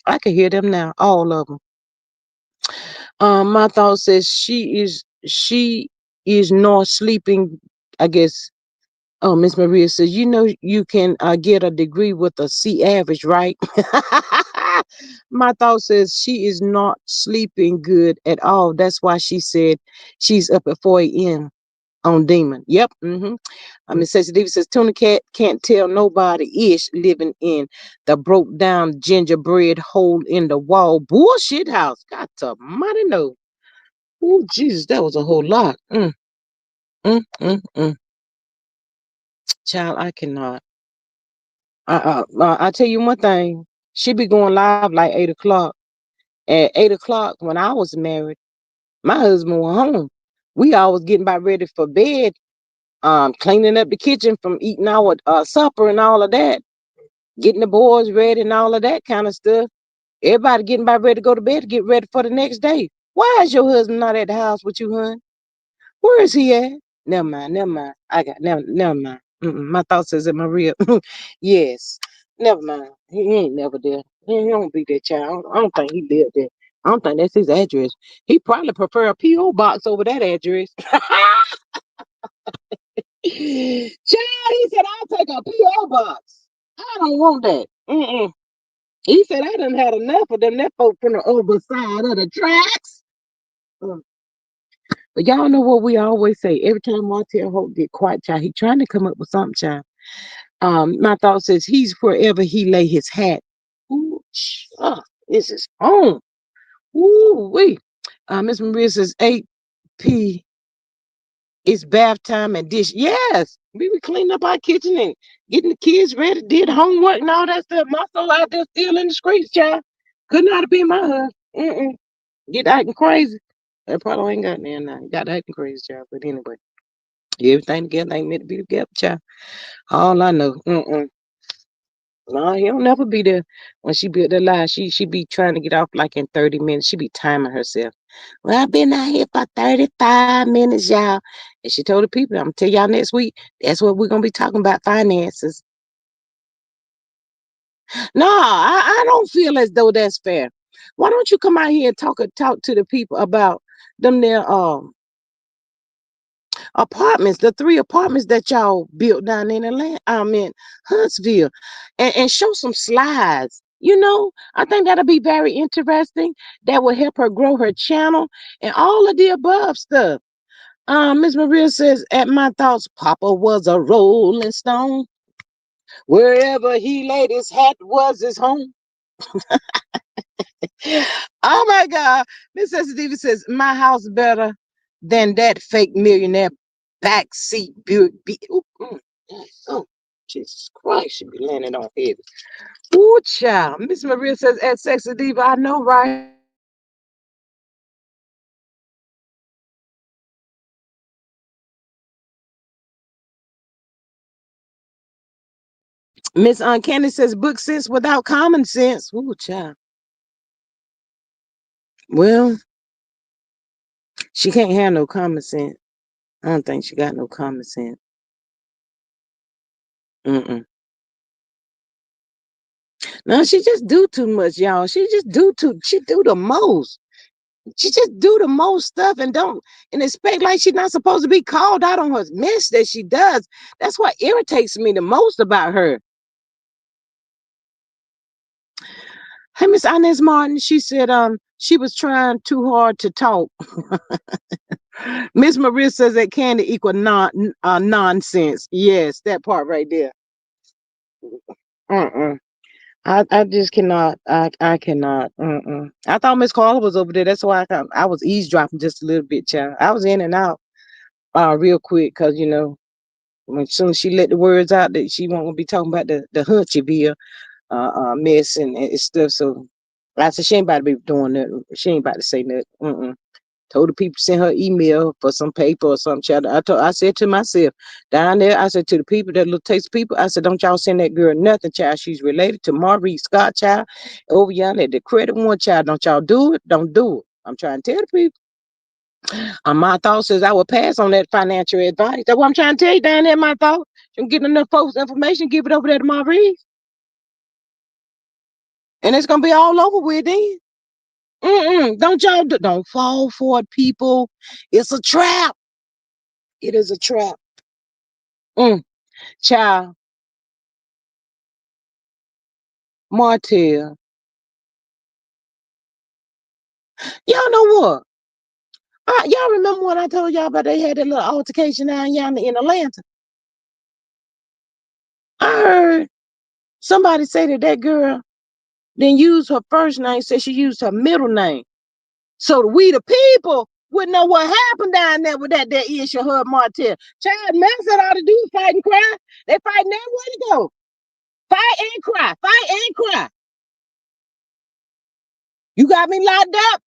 I can hear them now, all of them. My thought says she is not sleeping. I guess. Oh, Miss Maria says, you can get a degree with a C average, right? My thought says she is not sleeping good at all. That's why she said she's up at 4 a.m. On Demon. Yep. Miss Sexy Diva says Tuna Cat can't tell nobody ish living in the broke down gingerbread hole in the wall bullshit house. Got to mighty know. Oh Jesus, that was a whole lot. Mm, mm, mm. Child, I cannot. I tell you one thing. She be going live like 8 o'clock. At 8 o'clock when I was married, my husband went home. We always getting about ready for bed, cleaning up the kitchen from eating our supper and all of that, getting the boys ready and all of that kind of stuff. Everybody getting about ready to go to bed to get ready for the next day. Why is your husband not at the house with you, hun? Where is he at? Never mind, never mind. I got never mind. My thoughts is in Maria. Yes, never mind. He ain't never there. He don't be that child. I don't think he lived there. I don't think that's his address. He probably prefer a PO box over that address. Child, he said I'll take a PO box. I don't want that. He said I done had enough of them. That folk from the other side of the tracks. Mm. But y'all know what we always say. Every time Martell Hope get quiet, child, he trying to come up with something, child. My thought says he's wherever he lay his hat. Ooh, this is home. Ooh, wait. Miss Maria says 8 p. It's bath time and dish. Yes, we be cleaning up our kitchen and getting the kids ready, did homework and all that stuff. My soul out there still in the streets, child. Could not have been my husband. Get acting crazy. That probably ain't got there now. Got acting crazy, child. But anyway, everything together ain't meant to be together, child. All I know. No, he'll never be there. When she built the lie, she be trying to get off like in 30 minutes. She be timing herself. Well, I've been out here for 35 minutes, y'all. And she told the people, I'm gonna tell y'all next week, that's what we're gonna be talking about finances. No, I don't feel as though that's fair. Why don't you come out here and talk to the people about them their apartments, the 3 apartments that y'all built down in Atlanta, in Huntsville, and show some slides. I think that'll be very interesting. That will help her grow her channel and all of the above stuff. Miss Maria says, at my thoughts, Papa was a rolling stone. Wherever he laid his hat was his home. Oh my God. Miss Sensitivity says, my house better than that fake millionaire backseat Buick. Oh, Jesus Christ, should be landing on heavy. Ooh, child. Miss Maria says, at Sexy Diva, I know, right? Miss Uncanny says, book sense without common sense. Ooh, child. Well, she can't have no common sense. I don't think she got no common sense. Mm-mm. No, she just do too much, y'all. She do the most. She just do the most stuff and don't and expect like she's not supposed to be called out on her mess that she does. That's what irritates me the most about her. Hey, Miss Inez Martin, she said she was trying too hard to talk. Miss Maria says that candy equal nonsense. Yes, that part right there. Uh-uh. I just cannot. I cannot. I thought Miss Carla was over there. That's why I was eavesdropping just a little bit, child. I was in and out real quick because when soon as she let the words out that she won't be talking about the Huntsville mess and stuff. So I said she ain't about to be doing that. She ain't about to say nothing. Told the people to send her email for some paper or some child. I said to myself down there, I said to the people, that little taste people, I said, don't y'all send that girl nothing, child. She's related to Maurice Scott, child. Over yonder at the credit one, child. Don't y'all do it. Don't do it. I'm trying to tell the people. My thought says I would pass on that financial advice. That's what I'm trying to tell you down there, my thought. You get enough folks information, give it over there to Maurice. And it's gonna be all over with then. Don't fall for it, people. It's a trap. It is a trap. Child, Martell. Y'all know what? Y'all remember when I told y'all about they had that little altercation down yonder in Atlanta? I heard somebody say that that girl didn't use her first name, said she used her middle name. So we the people wouldn't know what happened down there with that issue, her Martell. Child, man said all to do is fight and cry. They fighting everywhere to go. Fight and cry. Fight and cry. You got me locked up.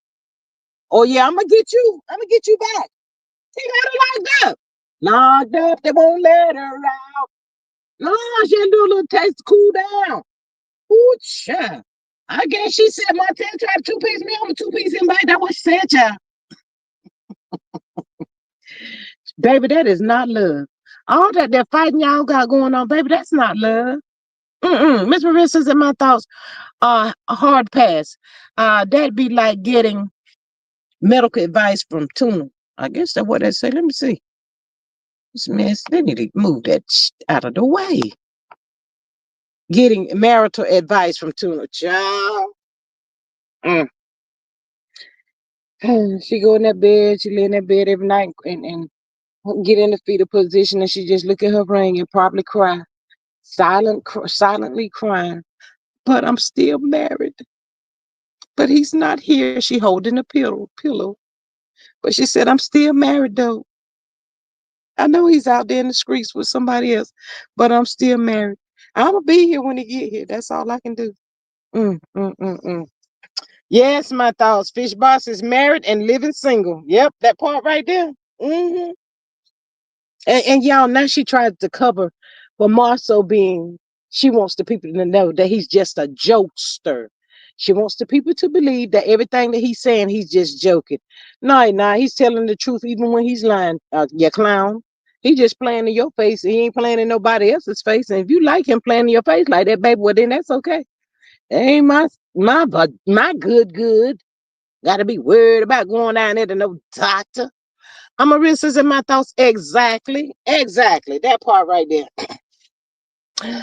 Oh yeah, I'm gonna get you. I'm gonna get you back. She got her locked up. Locked up, they won't let her out. No, she didn't do a little taste to cool down. Ooh, child. I guess she said Martell tried to two-piece me. I'm a two-piece him back. That's what she said, child. Baby, that is not love. All that fighting y'all got going on, baby, that's not love. Miss Marissa says in my thoughts, a hard pass. That'd be like getting medical advice from Tuna. I guess that's what they say. Let me see. This mess, they need to move that out of the way. Getting marital advice from Tuna. Child. Mm. She go in that bed, she lay in that bed every night and get in the fetal position and she just look at her ring and probably cry. Silently crying. But I'm still married. But he's not here. She holding a pillow. But she said, I'm still married though. I know he's out there in the streets with somebody else, but I'm still married. I'm gonna be here when he get here. That's all I can do. Mm, mm, mm, mm. Yes, my thoughts. Fish Boss is married and living single. Yep, that part right there. Hmm. And y'all, now she tried to cover, but more so being she wants the people to know that he's just a jokester. She wants the people to believe that everything that he's saying, he's just joking. No, nah, he's telling the truth even when he's lying. You clown. He just playing in your face. He ain't playing in nobody else's face. And if you like him playing in your face like that, baby, well then that's okay. It ain't my good. Gotta be worried about going down there to no doctor. I'm a risk in my thoughts. Exactly. That part right there.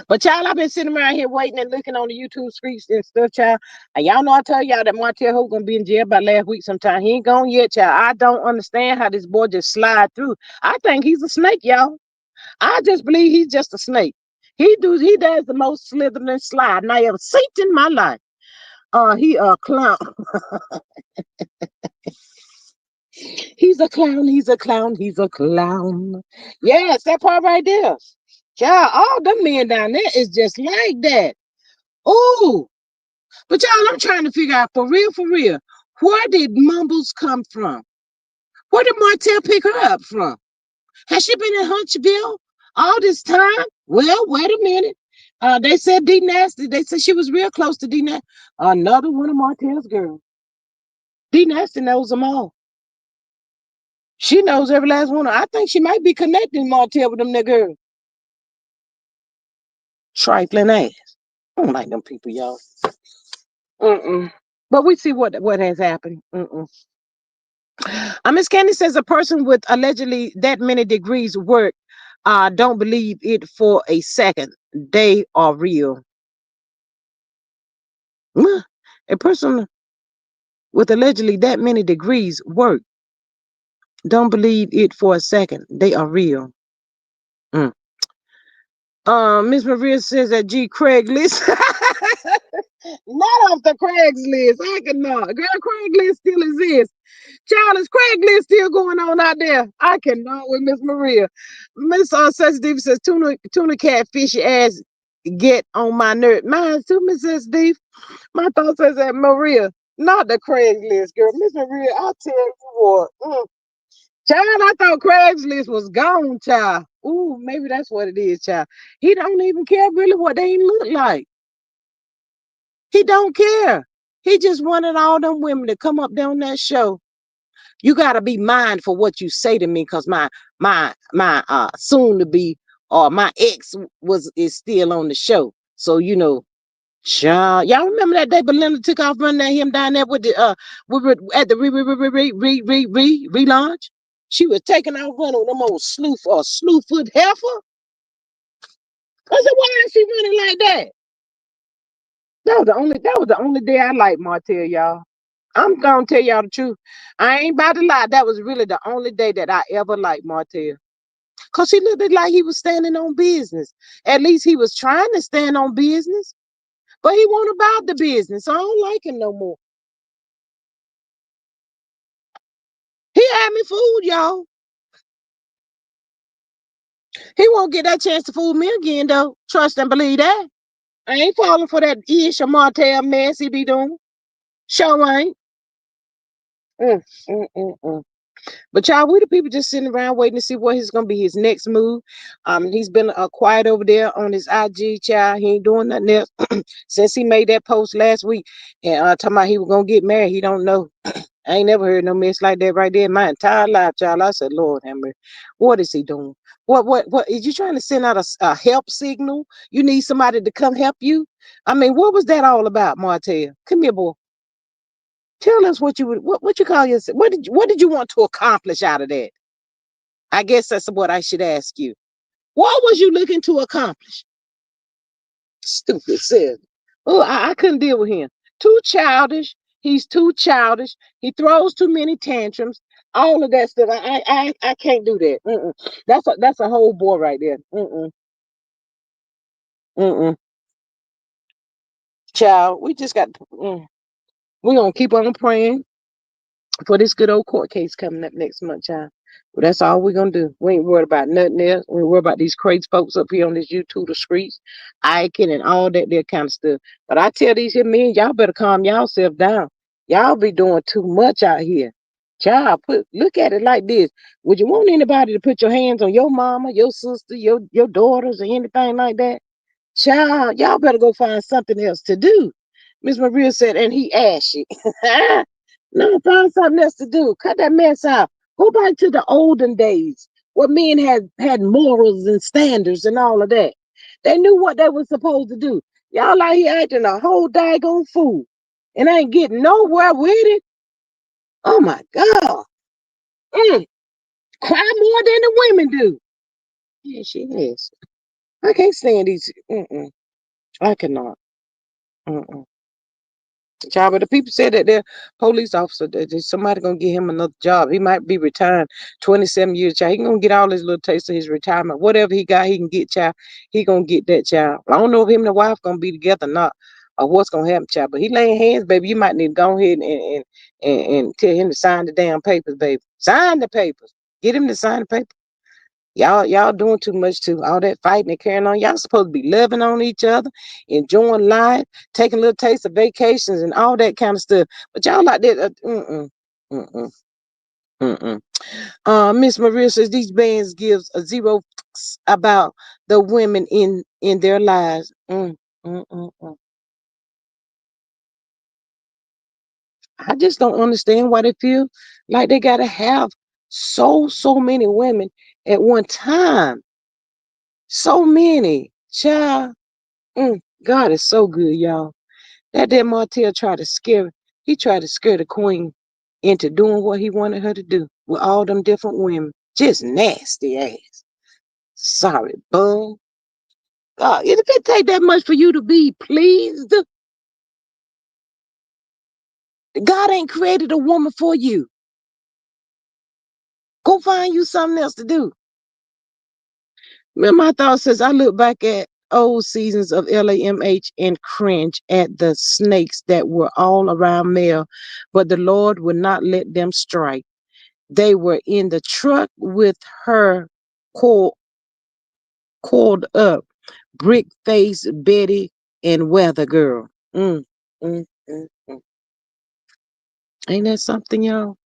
But y'all, I've been sitting around here waiting and looking on the YouTube screens and stuff, child. And y'all know I tell y'all that Martell Hope gonna be in jail by last week sometime. He ain't gone yet, child. I don't understand how this boy just slide through. I think he's a snake, y'all. I just believe he's just a snake. He does the most slithering slide I ever seen in my life. He a clown. He's a clown. Yes, that part right there. Child, all them men down there is just like that. Oh, but y'all, I'm trying to figure out for real, where did Mumbles come from? Where did Martell pick her up from? Has she been in Huntsville all this time? Well, wait a minute. They said D Nasty. They said she was real close to D Nasty. Another one of Martell's girls. D Nasty knows them all. She knows every last one. I think she might be connecting Martell with them niggas. Trifling ass. I don't like them people, y'all. Mm-mm. But we see what has happened. Mm-mm. Miss Candy says a person with allegedly that many degrees work. Don't believe it for a second. They are real. A person with allegedly that many degrees work. Don't believe it for a second. They are real. Mm. Miss Maria says that G Craigslist. Not off the Craigslist. I cannot. Girl, Craigslist still exists. Child, is Craigslist still going on out there? I cannot with Miss Maria. Miss Sessi Steve says tuna cat fishy ass get on my nerve. Mine too, Miss Steve. My thought says that Maria, not the Craigslist girl. Miss Maria, I'll tell you what. Child, I thought Craigslist was gone, child. Ooh, maybe that's what it is, child. He don't even care really what they look like. He don't care. He just wanted all them women to come up there on that show. You gotta be mindful what you say to me, cause my soon to be or my ex is still on the show. So you know, child, y'all remember that day Belinda took off running at him down there with the at the relaunch? She was taking out running with them old slew foot heifer. I said, why is she running like that? That was the only day I liked Martell, y'all. I'm gonna tell y'all the truth. I ain't about to lie. That was really the only day that I ever liked Martell. Cause he looked like he was standing on business. At least he was trying to stand on business. But he wasn't about the business. So I don't like him no more. He had me fooled, y'all. He won't get that chance to fool me again, though. Trust and believe that. I ain't falling for that ish or Martell mess he be doing. Sure ain't. Mm, mm, mm, mm. But y'all, we the people just sitting around waiting to see what he's gonna be his next move. He's been quiet over there on his IG, child. He ain't doing nothing else since he made that post last week and talking about he was gonna get married. He don't know. I ain't never heard no mess like that right there in my entire life, child. I said, Lord have mercy. What is he doing? What is you trying to send out a help signal? You need somebody to come help you? I mean, what was that all about, Martell? Come here, boy. Tell us what you would what you call yourself. What did you want to accomplish out of that? I guess that's what I should ask you. What was you looking to accomplish? Stupid sis. Oh, I couldn't deal with him. Too childish. He's too childish. He throws too many tantrums. All of that stuff. I can't do that. Mm-mm. That's a whole boy right there. Mm-mm. Mm-mm. Child, we just got. We're gonna keep on praying for this good old court case coming up next month, child. Well, that's all we're gonna do. We ain't worried about nothing else. We ain't worried about these crazy folks up here on this YouTube the streets, Icon and all that kind of stuff. But I tell these here men, y'all better calm yourself down. Y'all be doing too much out here. Child, look at it like this. Would you want anybody to put your hands on your mama, your sister, your daughters, or anything like that? Child, y'all better go find something else to do. Miss Maria said, and he ashy. No, find something else to do. Cut that mess out. Go back to the olden days where men had morals and standards and all of that. They knew what they were supposed to do. Y'all out here acting a whole daggone fool and ain't getting nowhere with it. Oh my God. Mm, cry more than the women do. Yeah, she is. I can't stand these. I cannot. Mm-mm. Job, but the people said that they're police officer, that somebody gonna get him another job. He might be retired 27 years, child. He gonna get all his little taste of his retirement. Whatever he got, he can get, child. He gonna get that, child. I don't know if him and the wife gonna be together or not, or what's gonna happen, child. But he laying hands, baby. You might need to go ahead and tell him to sign the damn papers, baby. Sign the papers. Get him to sign the papers. Y'all doing too much too. All that fighting and carrying on. Y'all supposed to be loving on each other, enjoying life, taking little taste of vacations and all that kind of stuff. But y'all like that. Mm-mm, mm-mm. Miss Maria says these bands gives a zero about the women in their lives. Mm. I just don't understand why they feel like they gotta have so many women at one time. So many, child. God is so good, y'all. That Martell tried to scare. He tried to scare the queen into doing what he wanted her to do with all them different women. Just nasty ass. Sorry, bum. God, if it take that much for you to be pleased, God ain't created a woman for you. Go find you something else to do. My thought says I look back at old seasons of LAMH and cringe at the snakes that were all around Mel, but the Lord would not let them strike. They were in the truck with her coiled up, brick face Betty and Weather Girl. Mm, mm. Ain't that something, y'all?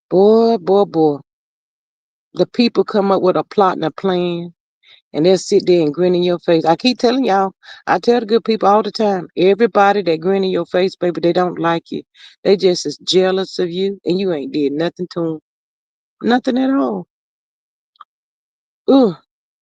Boy. The people come up with a plot and a plan and they'll sit there and grin in your face. I keep telling y'all, I tell the good people all the time, everybody that grin in your face, baby, they don't like you. They just as jealous of you and you ain't did nothing to them. Nothing at all. Ugh,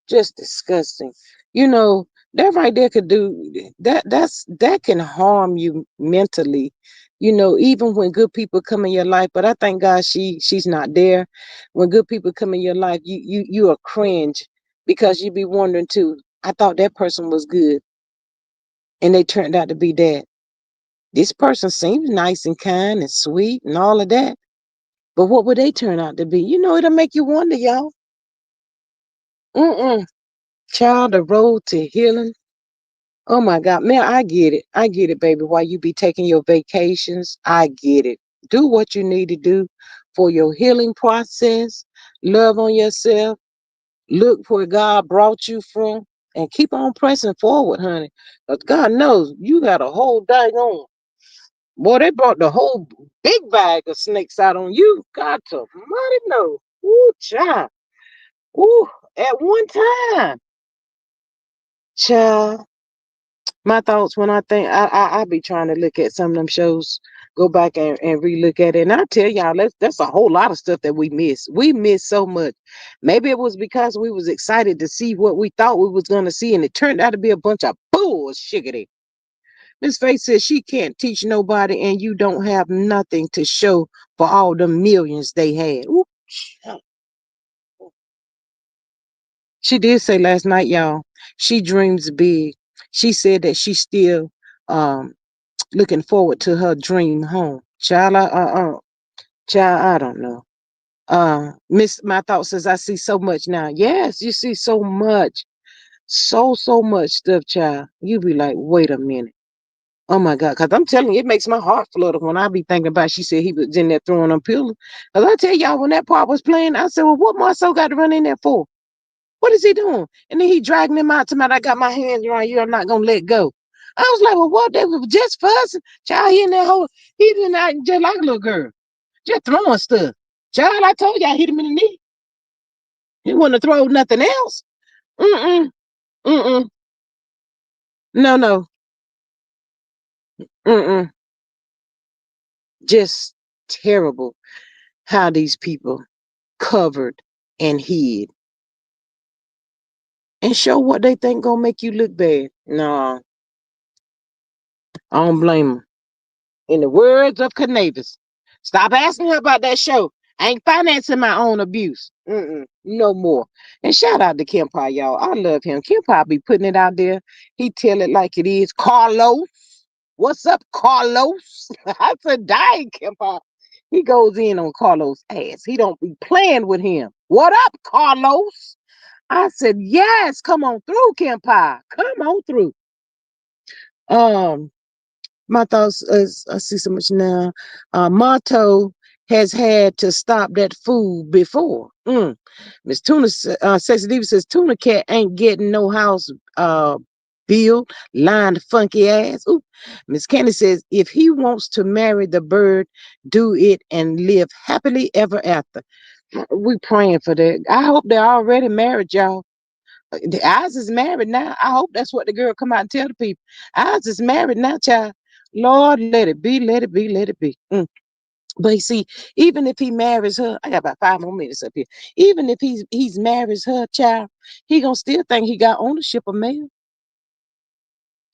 just disgusting. You know, that right there could do that can harm you mentally. You know, even when good people come in your life, but I thank God she's not there. When good people come in your life, you are cringe because you be wondering too. I thought that person was good and they turned out to be that. This person seems nice and kind and sweet and all of that. But what would they turn out to be? You know, it'll make you wonder, y'all. Mm-mm. Child, the road to healing. Oh my God, man, I get it. I get it, baby. While you be taking your vacations, I get it. Do what you need to do for your healing process. Love on yourself. Look where God brought you from and keep on pressing forward, honey. Because God knows you got a whole dang on. Boy, they brought the whole big bag of snakes out on you. God to mighty know. Ooh, child. Ooh, at one time. Child. My thoughts when I think I be trying to look at some of them shows, go back and relook at it. And I tell y'all, that's a whole lot of stuff that we miss. We miss so much. Maybe it was because we was excited to see what we thought we was gonna see, and it turned out to be a bunch of bullshit. Miss Faith says she can't teach nobody, and you don't have nothing to show for all the millions they had. Ooh, she did say last night, y'all, she dreams big. She said that she still um looking forward to her dream home. Child, I don't know. Miss my thought says I see so much now. Yes, you see so much. So much stuff, child. You be like, wait a minute. Oh my God, because I'm telling you, it makes my heart flutter when I be thinking about she said he was in there throwing them pillows. Because I tell y'all, when that part was playing, I said, well, what Marcel got to run in there for? What is he doing? And then he dragging him out to me. I got my hands around you. I'm not gonna let go. I was like, well, what? They were just fussing. Child, he in that whole, he been out just like a little girl, just throwing stuff. Child, I told you I hit him in the knee. He wouldn't have thrown nothing else. Mm-mm. Mm-mm. No, no. Mm-mm. Just terrible how these people covered and hid and show what they think gonna make you look bad. No, I don't blame them. In the words of Canavis, stop asking her about that show. I ain't financing my own abuse. No more. And shout out to Kempa, y'all. I love him. Kempa be putting it out there. He tell it like it is. Carlos, what's up, Carlos? I said, dang, Kempa. He goes in on Carlos' ass. He don't be playing with him. What up, Carlos? I said, yes, come on through, Kempa. Come on through. Um, my thoughts is I see so much now. Marto has had to stop that food before. Miss Tuna, Sexy Diva says Tuna Cat ain't getting no house bill, lined funky ass. Ooh. Miss Candy says if he wants to marry the bird, do it and live happily ever after. We praying for that. I hope they're already married, y'all. The Oz is married now. I hope that's what the girl come out and tell the people. Oz is married now, child. Lord, let it be, let it be, let it be. But you see, even if he marries her, I got about 5 more minutes up here. Even if he's marries her, child, he gonna still think he got ownership of mail.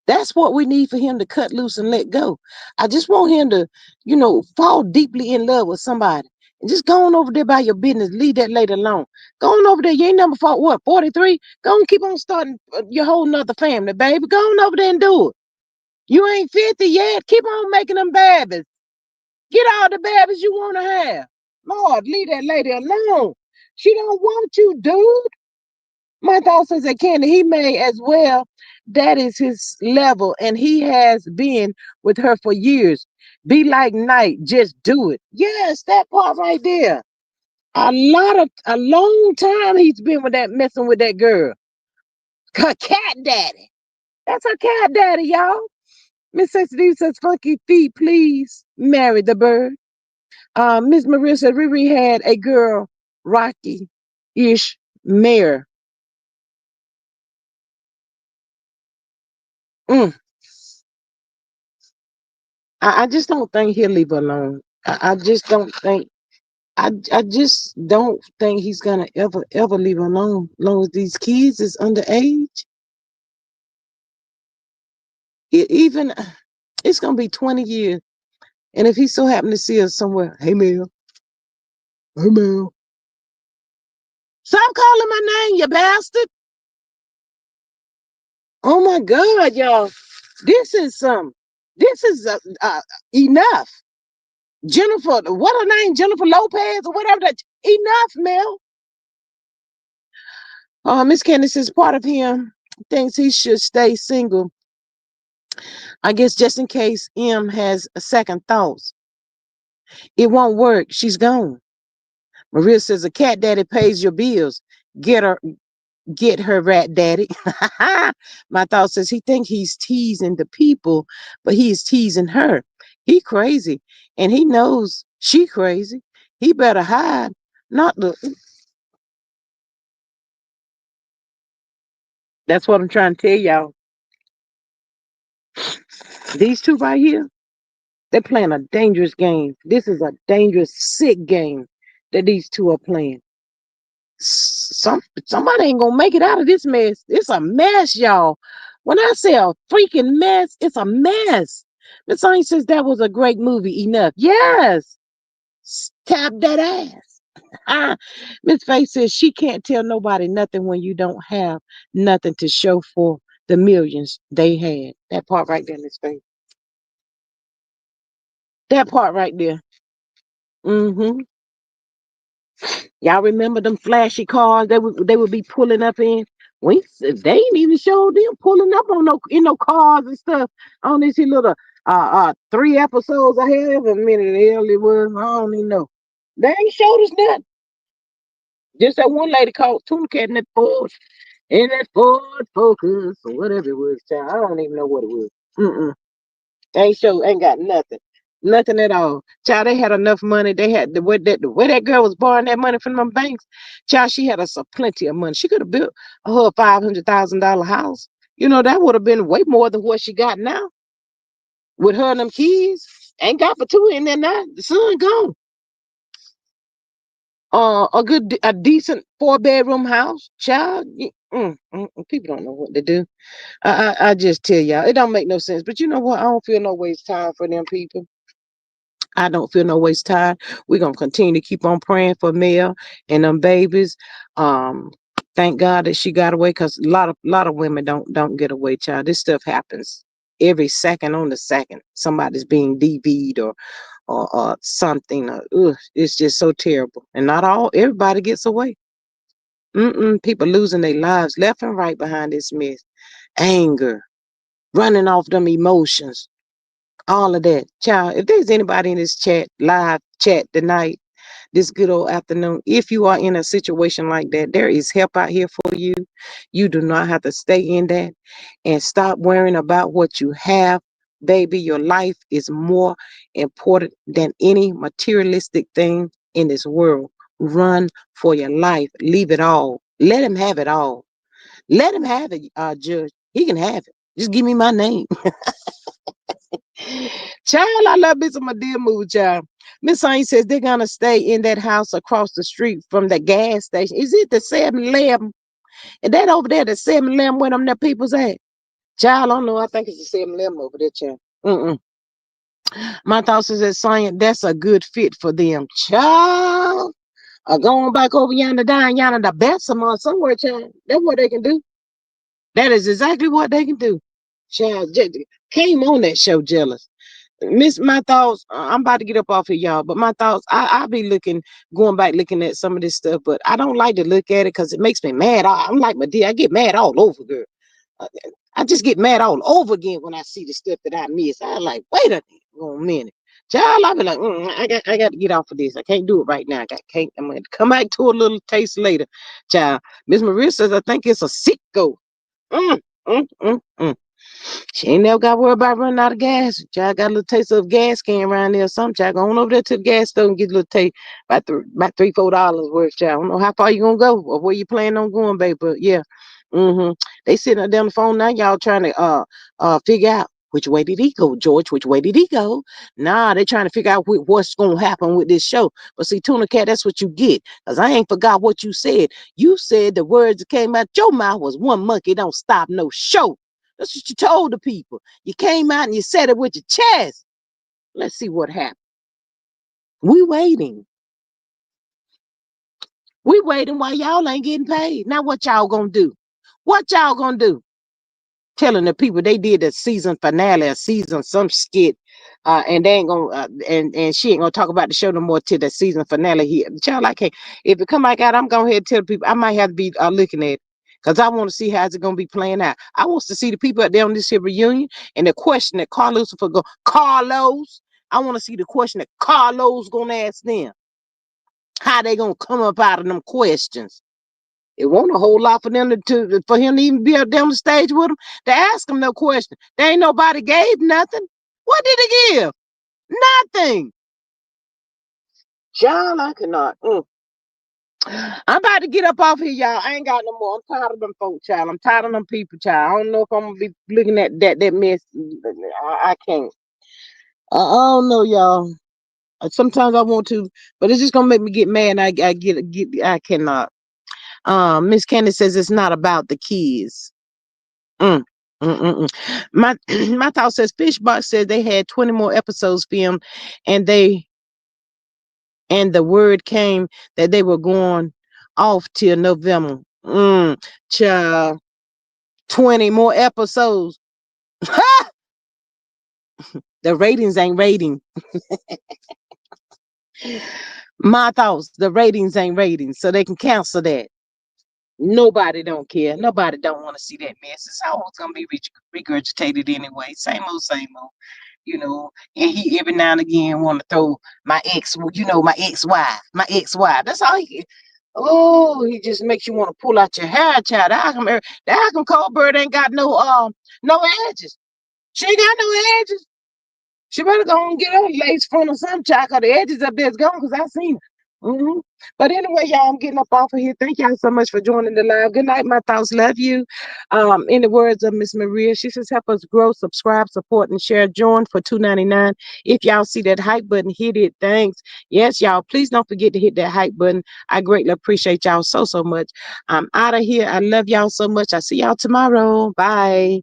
That's what we need for him to cut loose and let go. I just want him to, fall deeply in love with somebody. And just go on over there by your business. Leave that lady alone. Go on over there. You ain't number four, what, 43? Go on, keep on starting your whole nother family, baby. Go on over there and do it. You ain't 50 yet. Keep on making them babies. Get all the babies you want to have. Lord, leave that lady alone. She don't want you, dude. My thought says that Candy, he may as well. That is his level, and he has been with her for years. Be like Night, just do it. Yes, that part right there. A long time he's been with that messing with that girl. Her cat daddy. That's her cat daddy, y'all. Miss Sexy says, Funky Feet, please marry the bird. Miss Maria said Riri had a girl, Rocky-ish mare. Mm. I just don't think he'll leave her alone. I just don't think. I just don't think he's gonna ever leave her alone. As long as these kids is underage, even it's gonna be 20 years. And if he so happen to see us somewhere, hey Mel, stop calling my name, you bastard! Oh my God, y'all, this is something. This is enough. Jennifer, what her name? Jennifer Lopez or whatever. That enough, Mel. Miss Candace says part of him thinks he should stay single. I guess just in case M has a second thoughts. It won't work. She's gone. Maria says a cat daddy pays your bills. Get her, get her rat daddy. My thought says he thinks he's teasing the people, but he's teasing her. He crazy, and he knows she crazy. He better hide. Not the. That's what I'm trying to tell y'all. These two right here, they're playing a dangerous game. This is a dangerous, sick game that these two are playing. Somebody ain't gonna make it out of this mess. It's a mess, y'all. When I say a freaking mess, it's a mess. Miss Science says that was a great movie. Enough. Yes. Tap that ass. Miss Faith says she can't tell nobody nothing when you don't have nothing to show for the millions they had. That part right there, Miss Faith. That part right there. Mm-hmm. Y'all remember them flashy cars they would be pulling up in? They ain't even showed them pulling up on no in no cars and stuff on this here little 3 episodes I have a minute the hell it was. I don't even know. They ain't showed us nothing. Just that one lady called Tuna Cat in that Ford Focus or whatever it was, child. I don't even know what it was. Mm-mm. Ain't got nothing. Nothing at all. Child, they had enough money. They had the way that girl was borrowing that money from them banks. Child, she had us a plenty of money. She could have built her $500,000 house. You know, that would have been way more than what she got now. With her and them kids. Ain't got for two in there now. The son gone. A decent 4 bedroom house. Child, people don't know what to do. I just tell y'all, it don't make no sense. But you know what? I don't feel no waste time for them people. I don't feel no waste time. We're gonna continue to keep on praying for Mel and them babies. Um, thank God that she got away because a lot of women don't get away, child. This stuff happens every second on the second. Somebody's being DV'd or something. It's just so terrible. And not all everybody gets away. People losing their lives left and right behind this mess. Anger, running off them emotions, all of that. Child, if there's anybody in this live chat tonight, this good old afternoon, if you are in a situation like that, there is help out here for you. You do not have to stay in that and stop worrying about what you have. Baby, your life is more important than any materialistic thing in this world. Run for your life. Leave it all. Let him have it all. Let him have it, Judge. He can have it. Just give me my name. Child, I love me some my dear mood, child. Miss Saint says they're gonna stay in that house across the street from the gas station. Is it the 7-Eleven? And that over there, the 7-Eleven where them there people's at? Child, I don't know. I think it's the 7-Eleven over there, child. Mm-mm. My thoughts is that Saint, that's a good fit for them. Child, going back over yonder, down yonder, the Bessemer or somewhere, child. That's what they can do. That is exactly what they can do. Child, came on that show jealous. Miss my thoughts. I'm about to get up off here, y'all. But my thoughts, I'll be going back looking at some of this stuff. But I don't like to look at it because it makes me mad. I'm like my dear, I get mad all over, girl. Uh, I just get mad all over again when I see the stuff that I miss. I like, wait a minute, child. I be like, I got to get off of this. I can't do it right now. Can't. I'm gonna come back to a little taste later, child. Miss Maria says I think it's a sicko. Mm, mm, mm, mm. She ain't never got to worry about running out of gas. Child got a little taste of a gas can around there or something. Child, go on over there to the gas store and get a little taste, about $3, $4 worth. Child, I don't know how far you gonna go or where you plan on going, baby. But yeah, they sitting up there on the phone now. Y'all trying to figure out which way did he go, George? Which way did he go? Nah, they trying to figure out what's gonna happen with this show. But see, Tuna Cat, that's what you get. Cause I ain't forgot what you said. You said the words that came out your mouth was one monkey don't stop no show. That's what you told the people. You came out and you said it with your chest. Let's see what happened. We waiting. We waiting while y'all ain't getting paid. Now what y'all gonna do? What y'all gonna do? telling the people they did the season finale, a season some skit, and they ain't gonna and she ain't gonna talk about the show no more till the season finale here. Child, I can't. If it come back out, I'm going ahead and tell people I might have to be looking at it. Because I want to see how's it going to be playing out. I want to see the people out there on this here reunion and the question that Carlos will go, Carlos. I want to see the question that Carlos going to ask them. How they going to come up out of them questions. It won't a whole lot for them for him to even be up there on the stage with them to ask him no question. There ain't nobody gave nothing. What did he give? Nothing. John, I cannot. I'm about to get up off here, y'all. I ain't got no more. I'm tired of them folk, child. I'm tired of them people, child. I don't know if I'm gonna be looking at that mess. I can't. I don't know, y'all. Sometimes I want to, but it's just gonna make me get mad. And I cannot. Miss Candy says it's not about the kids. Mm, mm, mm, mm. My thought says Fishbox says they had 20 more episodes filmed, and the word came that they were going off till November. Child, 20 more episodes. The ratings ain't rating. My thoughts, the ratings ain't ratings, so they can cancel that. Nobody don't care. Nobody don't want to see that mess. It's always gonna be regurgitated anyway. Same old, same old. You know, and he every now and again want to throw my ex, my ex-wife, That's all he. Oh, he just makes you want to pull out your hair, child. How come Colbert ain't got no edges? She ain't got no edges. She better go and get her lace front or some child, cause the edges up there's gone, cause I seen it. But anyway, y'all, I'm getting up off of here. Thank y'all so much for joining the live. Good night, my thoughts. Love you. In the words of Miss Maria, she says, help us grow, subscribe, support, and share. Join for $2.99. If y'all see that hype button, hit it. Thanks. Yes, y'all. Please don't forget to hit that hype button. I greatly appreciate y'all so much. I'm out of here. I love y'all so much. I see y'all tomorrow. Bye.